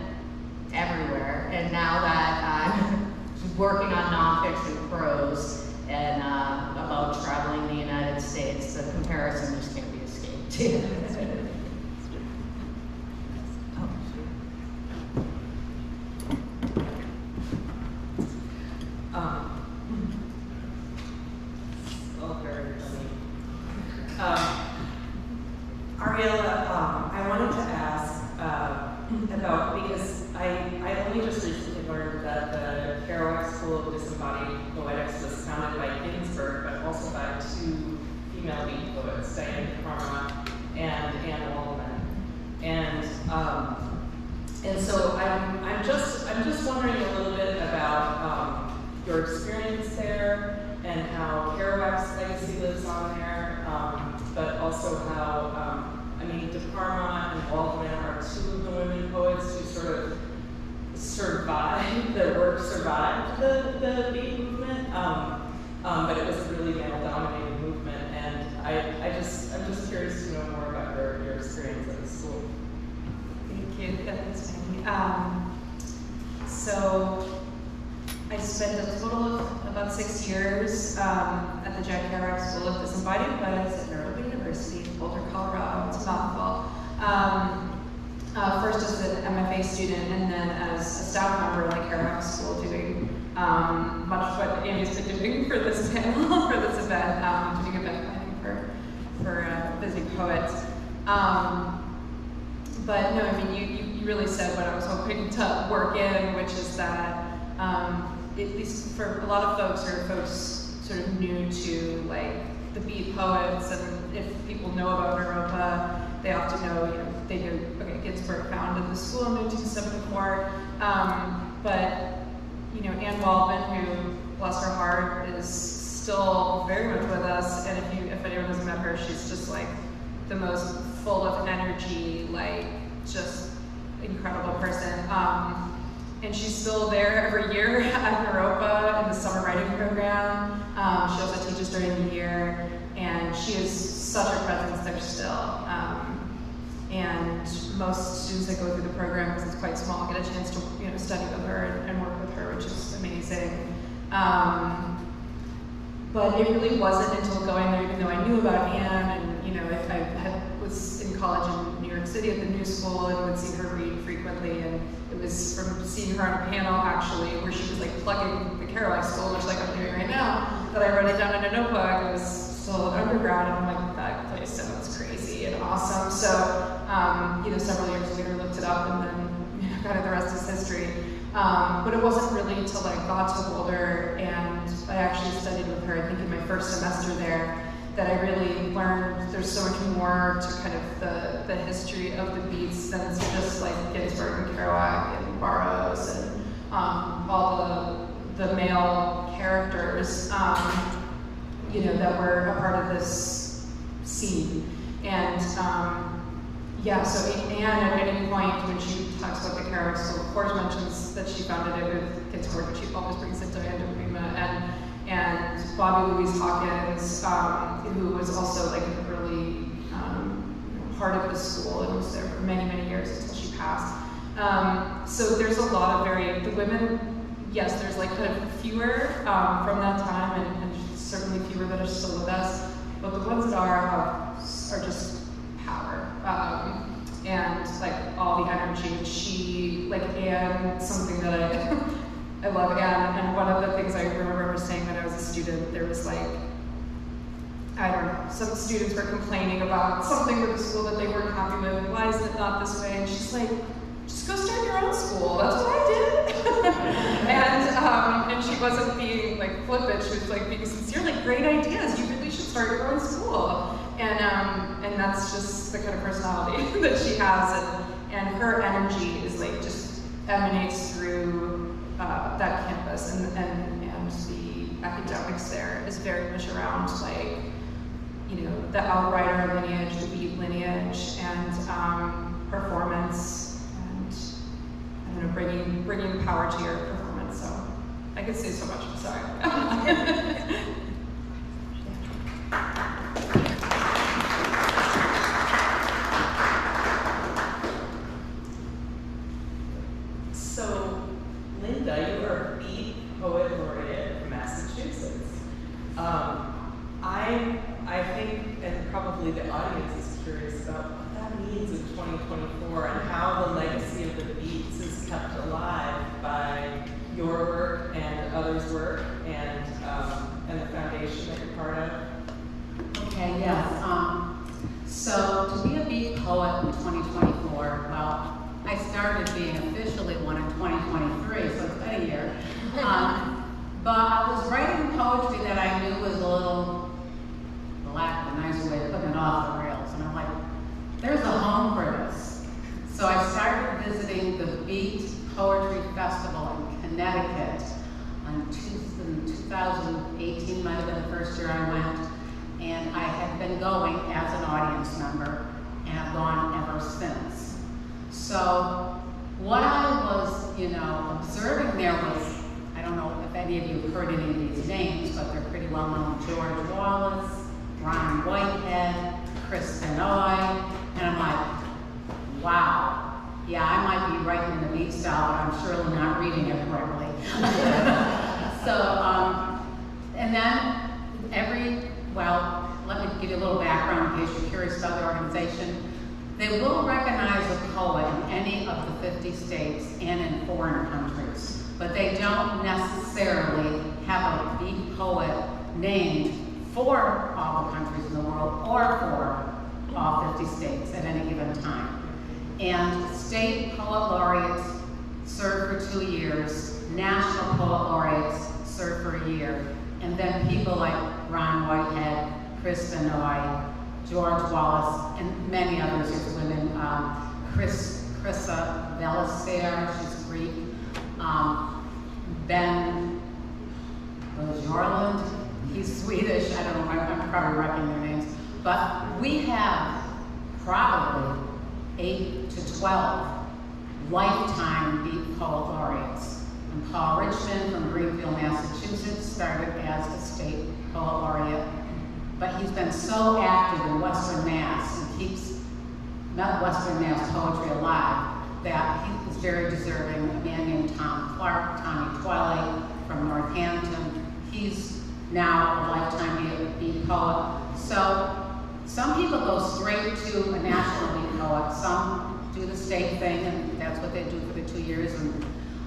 everywhere. And now that I'm working on nonfiction prose and about traveling the United States, the comparison just can't be escaped. Very funny. Ariella, I wanted to ask about, because I only just recently learned that the Kerouac School of Disembodied Poetics was founded by Ginsberg, but also by two female beat poets, Diana Karma and Anne Waldman. And so I'm just wondering a little bit about your experience there and how Kerouac's legacy lives on there, but also how, I mean, De Parma and Waldman are two of the women poets who sort of survived, their work survived the beat movement, but it was a really male-dominated movement, and I'm just curious to know more about your experience at the school. Thank you. That's Maggie. So I spent a total of about 6 years at the Jack Kerouac School of Disembodied Poetics at Nairobi University, Boulder, Colorado. It's a mouthful. First as an MFA student, and then as a staff member at Kerouac School, doing much what Amy's been doing for this panel, for this event, doing event planning for busy poets. But no, I mean, you really said what I was hoping to work in, which is that at least for a lot of folks, or folks sort of new to the beat poets, and if people know about Europa, they often know, they hear, okay, Ginsberg founded the school in 1974, but, Anne Waldman, who, bless her heart, is still very much with us, and if anyone has met her, she's just the most full of energy, just incredible person. And she's still there every year at Europa in the summer writing program. She also teaches during the year, and she is such a presence there still. And most students that go through the program, because it's quite small, get a chance to study with her and work with her, which is amazing. But it really wasn't until going there, even though I knew about Anne, and was in college in New York City at the New School and would see her read frequently, and it was from seeing her on a panel actually where she was plugging the Kerouac School, which I'm doing right now, that I wrote it down in a notebook. I was still an undergrad, and I'm like, that place sounds crazy and awesome. So several years later looked it up, and then kind of the rest is history. But it wasn't really until I got to Boulder and I actually studied with her, I think in my first semester there, that I really learned there's so much more to kind of the history of the beats than it's just Ginsberg and Kerouac and Burroughs and all the male characters, that were a part of this scene. And so Anne at any point when she talks about the Kerouac School, of course mentions that she founded it with Ginsberg, but she always brings in Diana and Bobby Louise Hawkins, who was also an early part of the school and was there for many, many years until she passed. So there's a lot of the women, yes, there's kind of fewer from that time, and certainly fewer that are still with us, but the ones that are just power. And all the energy. She, Anne, something that I love Anne, and one of the things I remember her saying when I was a student, there was I don't know, some students were complaining about something with the school that they weren't happy with. Why isn't it not this way? And she's like, just go start your own school. That's what I did. and she wasn't being like flippant. She was like being sincere, like great ideas. You really should start your own school. And that's just the kind of personality that she has. And her energy is like just emanates through that campus, and the academics there is very much around like, you know, the outrider lineage, the beat lineage, and performance, and I don't know, bringing power to your performance. So I could say so much. I'm sorry. So, Linda, you are a beat poet laureate from Massachusetts. I think, and probably the audience is curious about what that means in 2024 and how the legacy of the Beats is kept alive by your work and others' work and the foundation that you're part of. Okay, yes. So to be a beat poet in 2024, well, I started being officially one in 2023, so it's been a year. But I was writing poetry that I knew was a little, for lack of a nicer way of putting it, off the rails. And I'm like, there's a home for this. So I started visiting the Beat Poetry Festival in Connecticut in 2018, might have been the first year I went. And I had been going as an audience member and have gone ever since. So what I was, observing there was, I don't know if any of you have heard any of these names, but they're pretty well known. George Wallace, Ron Whitehead, Chris Benoit, and I'm like, wow. Yeah, I might be writing in the beat style, but I'm surely not reading it correctly. And then let me give you a little background in case you're curious about the organization. They will recognize a poet in any of the 50 states and in foreign countries, but they don't necessarily have a beat poet named for all the countries in the world or for all 50 states at any given time. And state poet laureates serve for 2 years, national poet laureates serve for a year, and then people like Ron Whitehead, Chris Benoit, George Wallace, and many others. There's women, Chrissa Belissaire, she's Greek, Ben Bjarland, he's Swedish, I don't know, I'm probably wrecking their names, but we have probably 8 to 12 lifetime beat poet laureates. And Paul Richmond from Greenfield, Massachusetts started as a state poet laureate, but he's been so active in Western Mass and keeps Western Mass poetry alive that he is very deserving. A man named Tom Clark, Tommy Twilight from Northampton, he's now a lifetime beat poet. So some people go straight to a national beat poet, some do the state thing, and that's what they do for the 2 years.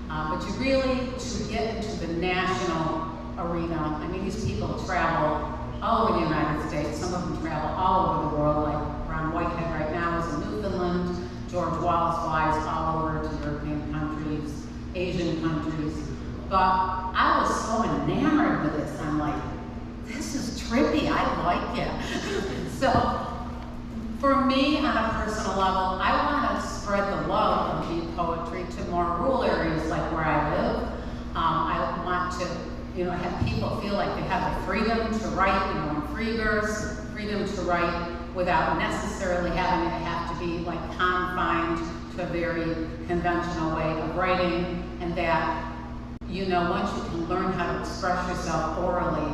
But you really, to get into the national arena, I mean, these people travel all over the United States. Some of them travel all over the world, like Ron Whitehead right now is in Newfoundland. George Wallace flies all over to European countries, Asian countries. But I was so enamored with this. I'm like, this is trippy, I like it. So for me, on a personal level, I want to spread the love of beat poetry to more rural areas like where I live. I want to have people feel like they have the freedom to write, in free verse, freedom to write without necessarily having it have to be like confined to a very conventional way of writing, and that, once you can learn how to express yourself orally,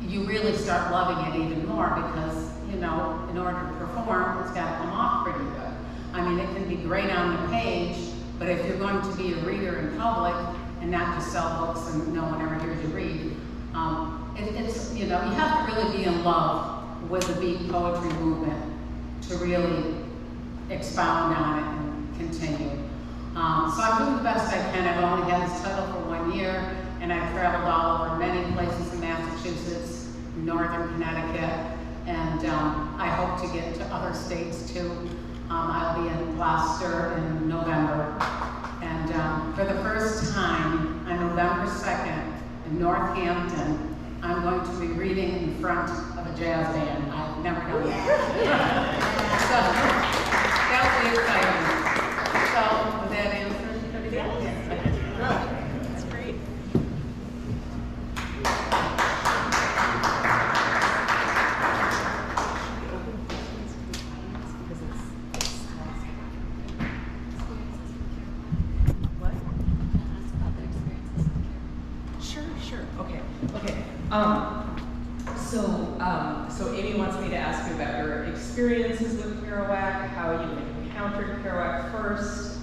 you really start loving it even more because, in order to perform, it's got to come off pretty good. I mean, it can be great on the page, but if you're going to be a reader in public and not just sell books and no one ever hears you read, you have to really be in love with the beat poetry movement to really expound on it and continue. So I'm doing the best I can. I've only had this title for 1 year, and I've traveled all over many places in Massachusetts, northern Connecticut, and I hope to get to other states too. I'll be in Gloucester in November, and for the first time on November 2nd in Northampton, I'm going to be reading in front of a jazz band. I've never done that. So that'll be exciting. So with that answer, everybody else? That's great. What? Sure. Okay. So Amy wants me to ask you about your experiences with Kerouac, how you encountered Kerouac first,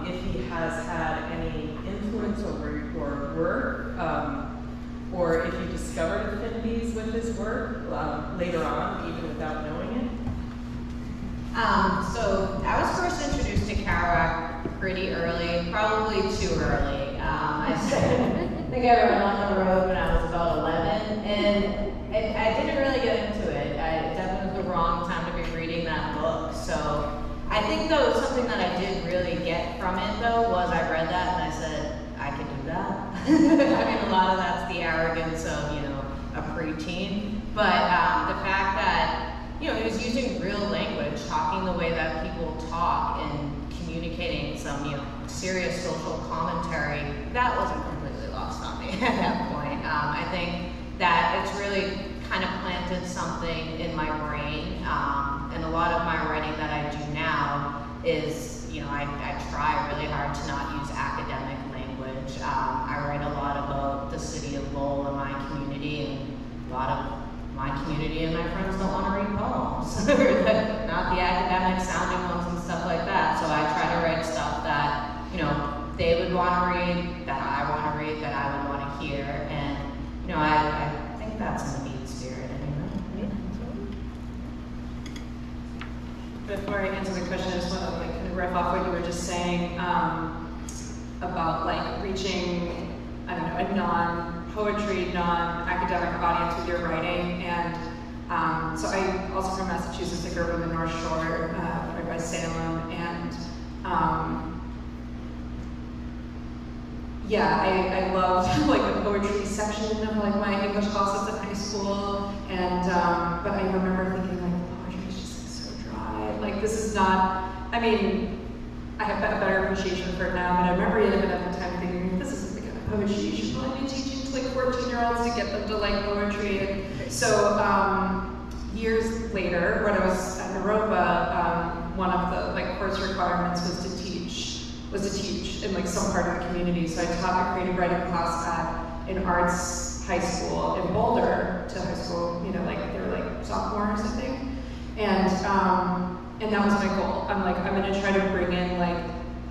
if he has had any influence over your work, or if you discovered affinities with his work later on, even without knowing it. So I was first introduced to Kerouac pretty early, probably too early. I think I ran on the road when I was about 11, and I didn't really get into it. It definitely was the wrong time to be reading that book. So I think though something that I did really get from it though was I read that and I said, I can do that. I mean, a lot of that's the arrogance of, a preteen, but the fact that, he was using real language, talking the way that people talk and communicating some, serious social commentary, that wasn't completely lost on me at that point. I think that it's really kind of planted something in my brain, and a lot of my writing that I do now is, I try really hard to not use academic language. I write a lot about the city of Lowell and my community, and a lot of my community and my friends don't want to read poems, not the academic sounding ones and stuff like that. So I try to write stuff that, they would want to read, that I want to read, that I would want to hear, and, I think that's in the Beat spirit anyway. Before I answer the question, I just want to kind of riff off what you were just saying about reaching, a non-poetry, non-academic audience with your writing. And so I also from Massachusetts, I grew up in the North Shore, right by Salem, and I loved the poetry section of my English classes in high school, and but I remember thinking poetry is just so dry. This is not. I mean, I have a better appreciation for it now, but I remember even at the time thinking this isn't the kind of poetry you should probably be teaching to 14-year-olds to get them to like poetry. And so years later, when I was at Europa, one of the course requirements was to teach in some part of the community. So I taught a creative writing class at an arts high school in Boulder to high school, they were sophomores, I think. And that was my goal. I'm gonna try to bring in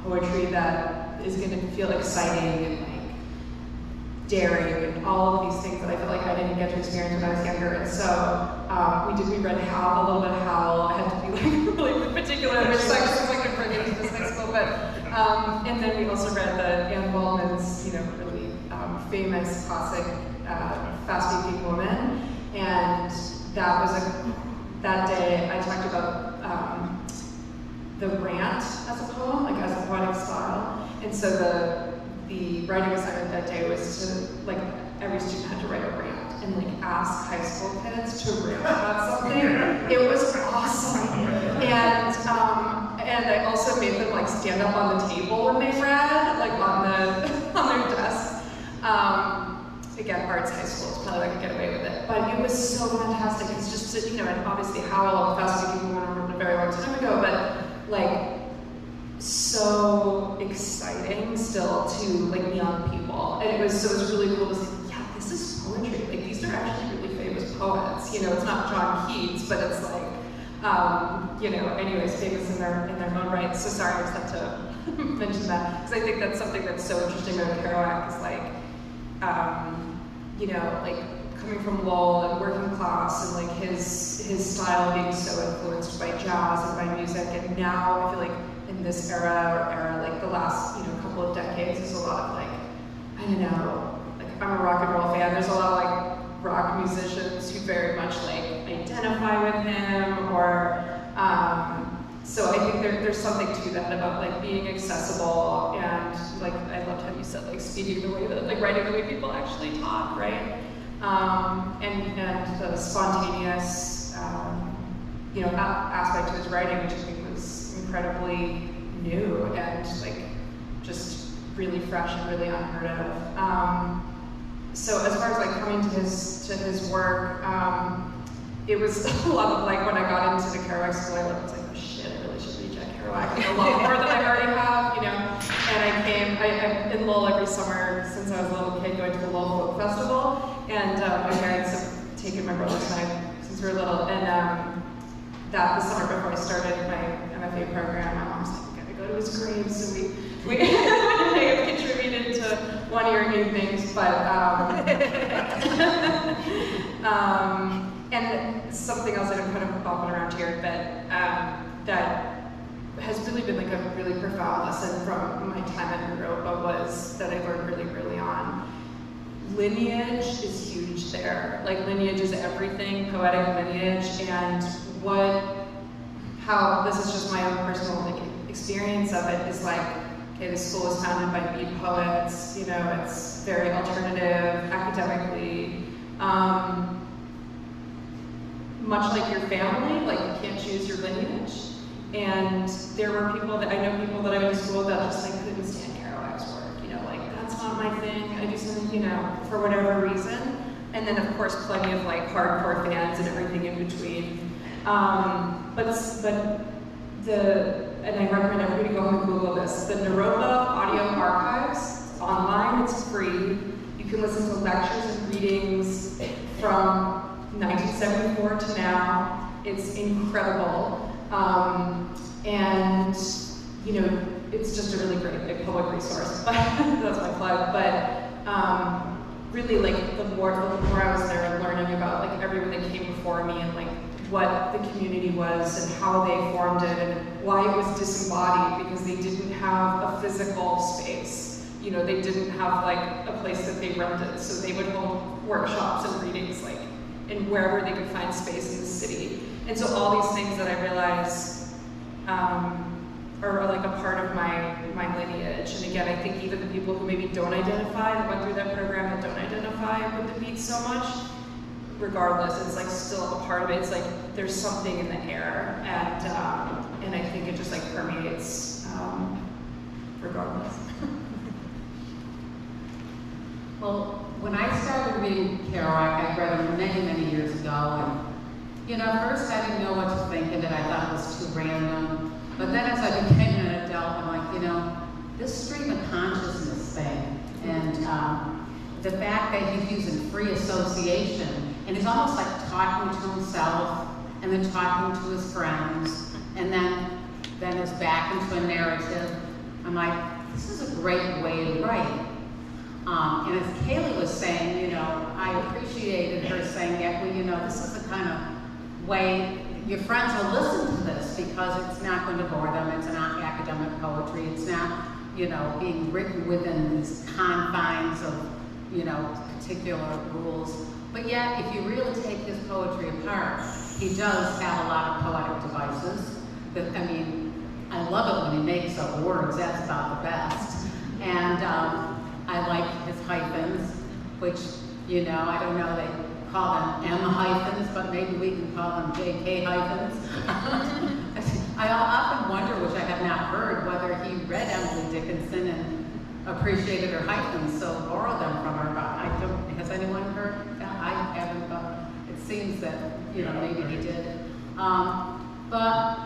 poetry that is gonna feel exciting and daring and all of these things that I feel like I didn't get to experience when I was younger. And so we read Howl, a little bit of Howl. I had to be really particular in which sections I could bring into this high school. But and then we also read Anne Waldman's, really famous classic Fast Speaking Woman. And that was that day I talked about the rant as a poem, as a poetic style. And so the writing assignment that day was to, every student had to write a rant and, ask high school kids to rant about something. It was awesome. And I also made them, stand up on the table when they read, on their desk. Again, arts high school is probably I could get away with it. But it was so fantastic. It's just, and obviously Howl, Fast Speaking Woman wrote a very long time ago, but, so exciting still to young people, and it was really cool to say, this is poetry. These are actually really famous poets. It's not John Keats, but it's anyways, famous in their own right. So sorry, I just had to mention that because I think that's something that's so interesting about Kerouac is coming from Lowell and working class and his style being so influenced by jazz and by music, and now I feel in this era the last couple of decades, there's a lot of I'm a rock and roll fan. There's a lot of rock musicians who very much like identify with him, or so I think there's something to that about like being accessible, and like I loved how you said like speaking the way that like writing the way people actually talk, right? And the spontaneous aspect to his writing, which I think was incredibly new and like just really fresh and really unheard of. So as far as like coming to his work, it was a lot of like when I got into the Kerouac school, I was like, oh shit, I really should read Jack Kerouac a lot more than I already have, you know. And I'm in Lowell every summer since I was a little kid, going to the Lowell Folk Festival, and my parents have taken my brothers and I since we were little, and the summer before I started my MFA program, my mom was like, we gotta go to his grave, so we have contributed to one-year evenings, but and something else that I'm kind of bopping around here, but that has really been like a really profound lesson from my time at Europa was that I learned really early on. Lineage is huge there. Like lineage is everything, poetic lineage, and how this is just my own personal like experience of it is like, okay, the school was founded by beat poets, you know, it's very alternative academically. Much like your family, like you can't choose your lineage. And there were people that, I know people that I went to school that just like couldn't stand Kerouac's work, you know, like that's not my thing, I do something, you know, for whatever reason. And then of course plenty of like hardcore fans and everything in between. And I recommend everybody go home and Google this. The Naropa Audio Archives, it's online, it's free. You can listen to lectures and readings from 1974 to now. It's incredible. And, you know, it's just a really great like, public resource. But that's my plug. But really, like, the more I was there learning about like everyone that came before me and like what the community was and how they formed it and why it was disembodied, because they didn't have a physical space. You know, they didn't have like a place that they rented, so they would hold workshops and readings like in wherever they could find space in the city. And so all these things that I realize are like a part of my lineage. And again, I think even the people who maybe don't identify, that went through that program, that don't identify with the beats so much, regardless, it's like still a part of it. It's like there's something in the air, and I think it just like permeates regardless. Well, when I started reading Kerouac, I read him many, many years ago, and you know, first I didn't know what to think of it. I thought it was too random. But then as I became an adult, I'm like, you know, this stream of consciousness thing, and the fact that he's using free association, and he's almost like talking to himself, and then talking to his friends, and then is back into a narrative. I'm like, this is a great way to write. And as Cayleigh was saying, you know, I appreciated her saying that, well, you know, this is the kind of way your friends will listen to this because it's not going to bore them, it's not academic poetry, it's not, you know, being written within these confines of, you know, particular rules. But yet, if you really take his poetry apart, he does have a lot of poetic devices. That, I mean, I love it when he makes up words, that's about the best. And I like his hyphens, which, you know, I don't know, they call them M hyphens, but maybe we can call them JK hyphens. I often wonder, which I have not heard, whether he read Emily Dickinson and appreciated her hyphens, so borrowed them from her. But I don't, has anyone heard that? I haven't, but it seems that, you know, maybe he did. But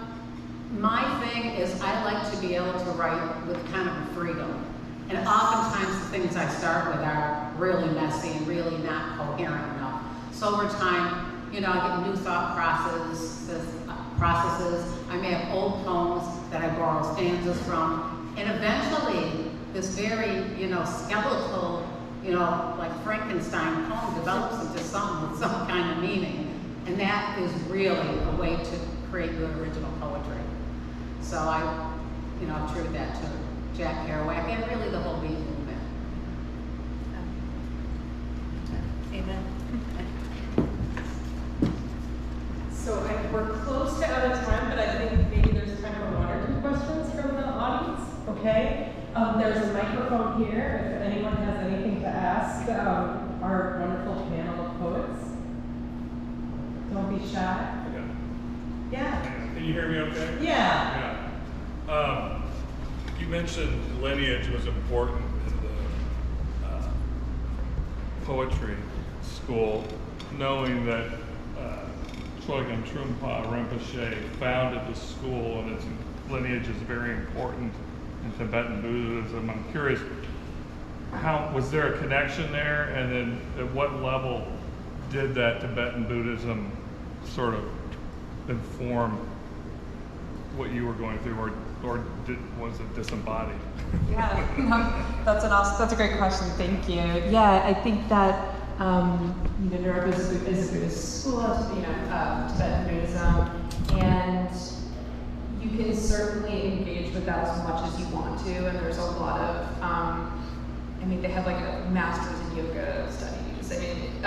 my thing is I like to be able to write with kind of a freedom. And oftentimes the things I start with are really messy and really not coherent enough. So over time, you know, I get new thought processes. I may have old poems that I borrow stanzas from. And eventually, this very, you know, skeletal, you know, like Frankenstein poem develops into something with some kind of meaning. And that is really a way to create good original poetry. So I, you know, attribute that to Jack Kerouac and really the whole beat movement. Amen. here if anyone has anything to ask our wonderful panel of poets. Don't be shy. Yeah. Can you hear me okay? Yeah. Yeah. You mentioned lineage was important in the poetry school, knowing that Chogyam Trungpa Rinpoche founded the school and its lineage is very important in Tibetan Buddhism. I'm curious, was there a connection there, and then at what level did that Tibetan Buddhism sort of inform what you were going through, or was it disembodied? Yeah, that's a great question. Thank you. Yeah, I think that Naropa is a Buddhist school of Tibetan Buddhism, and you can certainly engage with that as much as you want to. And there's a lot of, they have like a master's in yoga studies.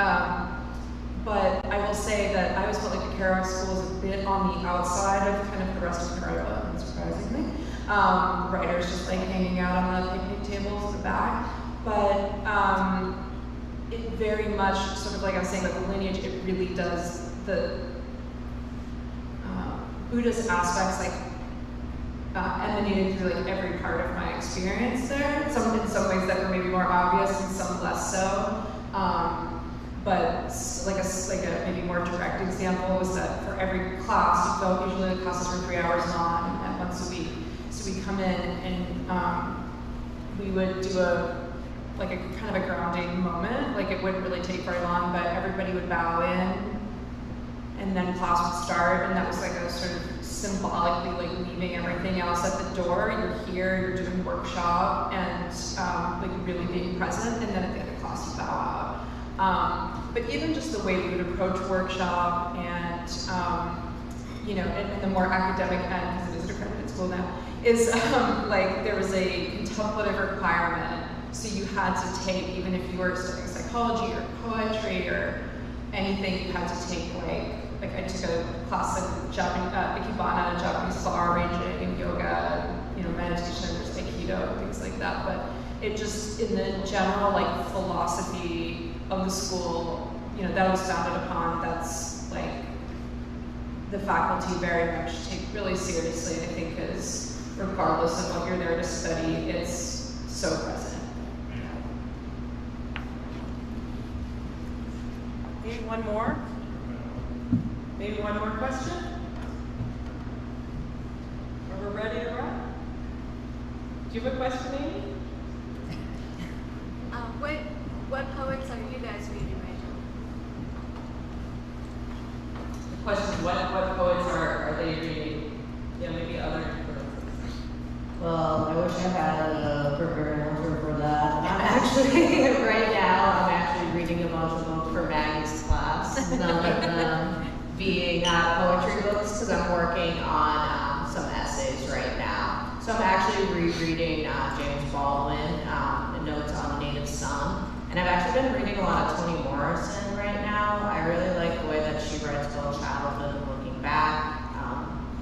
But I will say that I always felt like the Kerouac school is a bit on the outside of kind of the rest of Kerouac, unsurprisingly. Writers just like hanging out on the picnic tables in the back. But it very much, sort of like I was saying, like the lineage, it really does, the Buddhist aspects emanated through like every part of my experience there. In some ways that were maybe more obvious and some less so. But like a maybe more direct example was that for every class, usually the classes were 3 hours long and once a week. So we come in and we would do a kind of a grounding moment. Like it wouldn't really take very long, but everybody would bow in, and then class would start, and that was like a sort of symbolically like leaving everything else at the door. You're here, you're doing workshop, and like really being present, and then at the end of class you bow out. But even just the way we would approach workshop, and and the more academic end, because it is an accredited school now, is like there was a contemplative requirement. So you had to take, even if you were studying psychology or poetry or anything, you had to take like I took a class in Japanese, Ikebana, Japanese flower arranging, yoga, meditation, there's Aikido, things like that. But it just, in the general like philosophy of the school, that was founded upon, that's like the faculty very much take really seriously. I think is regardless of what you're there to study, it's so present. Maybe one more? Maybe one more question? Are we ready to wrap? Do you have a question, Amy? What poets are you guys reading right now? The question is, what poets are they reading? Yeah, maybe other influences. Well, I wish I had a prepared answer for that. I'm actually, right now, I'm actually reading a bunch of books for Maggie's class. None of them being poetry books, because I'm working on some essays right now. So I'm actually rereading James Baldwin, Notes on the Native Son. And I've actually been reading a lot of Toni Morrison right now. I really like the way that she writes about childhood and looking back.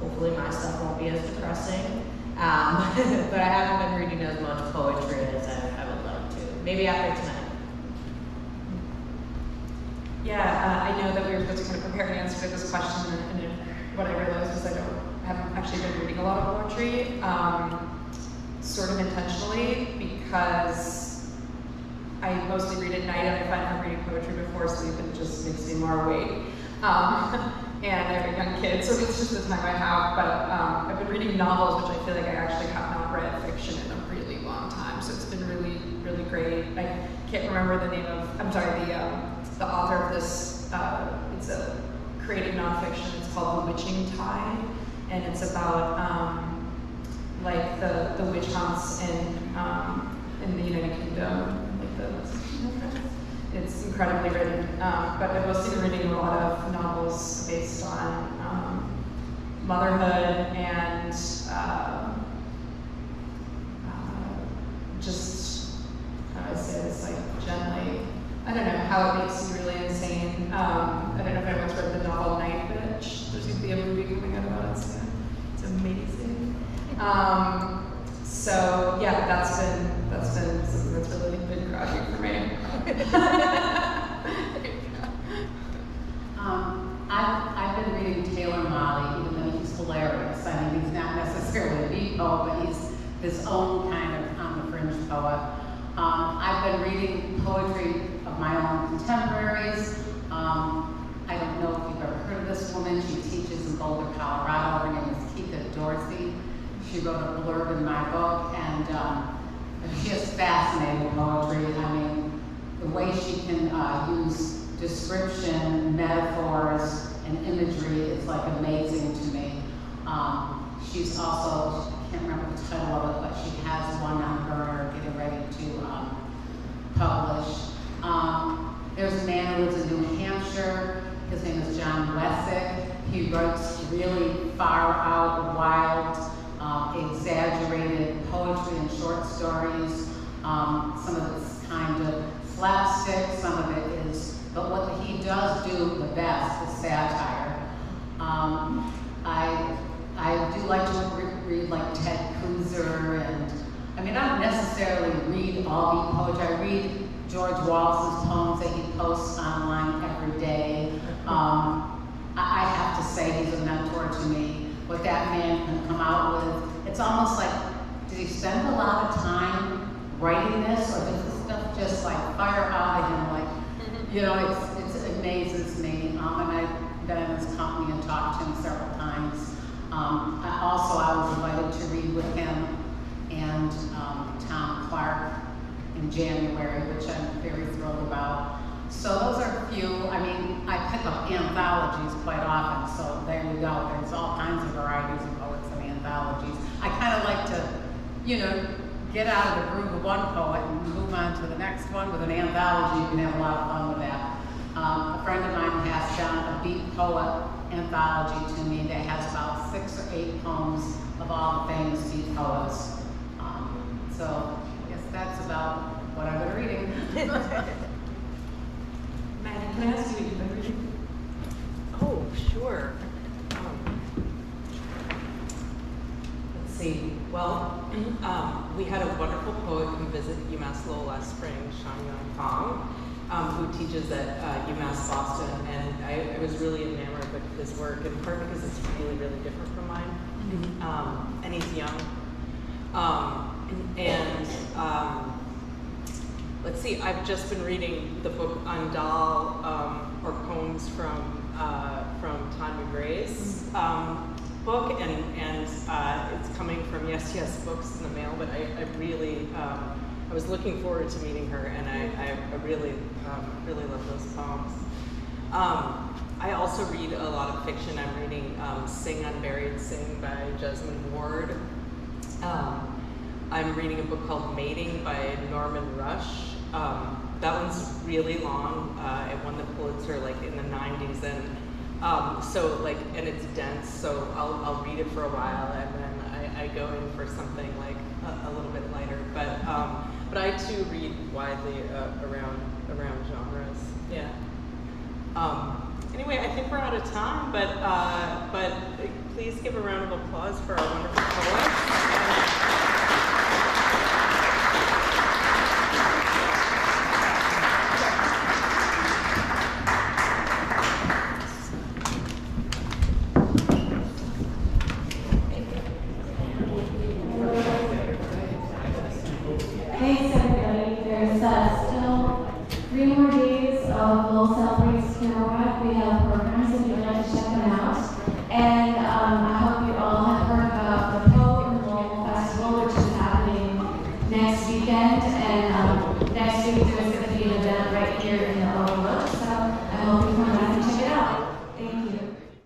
Hopefully my stuff won't be as depressing. But I haven't been reading as much poetry as I would like to. Maybe after tonight. Yeah, I know that we were supposed to kind of prepare an answer to this question, and what I realized was I haven't actually been reading a lot of poetry, sort of intentionally, because I mostly read at night, and I find I'm reading poetry before sleep, and it just makes me more awake. And I have a young kid, so it's just the time I have. But I've been reading novels, which I feel like I actually have not read fiction in a really long time. So it's been really, really great. I can't remember the name of, the author of this. It's a creative nonfiction. It's called The Witching Tide, and it's about like the witch hunts in the United Kingdom. It's incredibly written, but I've mostly been reading a lot of novels based on motherhood and just, how do I say this, like gently, I don't know, how it makes you really insane. I don't know if anyone's read the novel Night Bitch. There's going to be a movie coming out about it soon. It's amazing. So yeah, that's that's been something that's really been crushing for me. I've been reading Taylor Molly, even though he's hilarious. I mean, he's not necessarily a beat poet, but he's his own kind of on the fringe poet. I've been reading poetry of my own contemporaries. I don't know if you've ever heard of this woman. She teaches in Boulder, Colorado. Her name is Keitha Dorsey. She wrote a blurb in my book, and she has fascinating poetry. I mean, the way she can use description, metaphors, and imagery is like amazing to me. She's also, I can't remember the title of it, but she has one on her getting ready to publish. There's a man who lives in New Hampshire. His name is John Wessick. He writes really far out, wild, exaggerated poetry and short stories. Some of it's kind of slapstick, some of it is, but what he does do the best is satire. I do like to read like Ted Kruser, and I mean, I don't necessarily read all beat poetry. I read George Wallace's poems that he posts online every day. I have to say he's a mentor to me. What that man can come out with, it's almost like, did he spend a lot of time writing this, or does this stuff just like fire out of him? Like, you know, it amazes me. And I've been in his company and talked to him several times. I was invited to read with him and Tom Clark in January, which I'm very thrilled about. So those are a few. I mean, I pick up anthologies quite often, so there you go. There's all kinds of varieties of poets and anthologies. I kind of like to, you know, get out of the groove of one poet and move on to the next one. With an anthology, you can have a lot of fun with that. A friend of mine passed down a beat poet anthology to me that has about 6 or 8 poems of all the famous beat poets. So I guess that's about what I've been reading. Maggie, can I ask you what you've been reading? Oh, sure. Let's see. Well, we had a wonderful poet come visit UMass Lowell last spring, Shan Yong Fong, who teaches at UMass Boston, and I was really enamored with his work, in part because it's really, really different from mine. And he's young. Let's see, I've just been reading the book Andal, or poems from Tanya Gray's book, and it's coming from Yes Yes Books in the mail, but I really, I was looking forward to meeting her, and I really love those poems. I also read a lot of fiction. I'm reading Sing Unburied Sing by Jesmyn Ward. I'm reading a book called Mating by Norman Rush. That one's really long. It won the Pulitzer like in the 90s, and and it's dense. So I'll read it for a while, and then I go in for something like a little bit lighter. But I too read widely around genres. Yeah. Anyway, I think we're out of time, but please give a round of applause for our wonderful poets.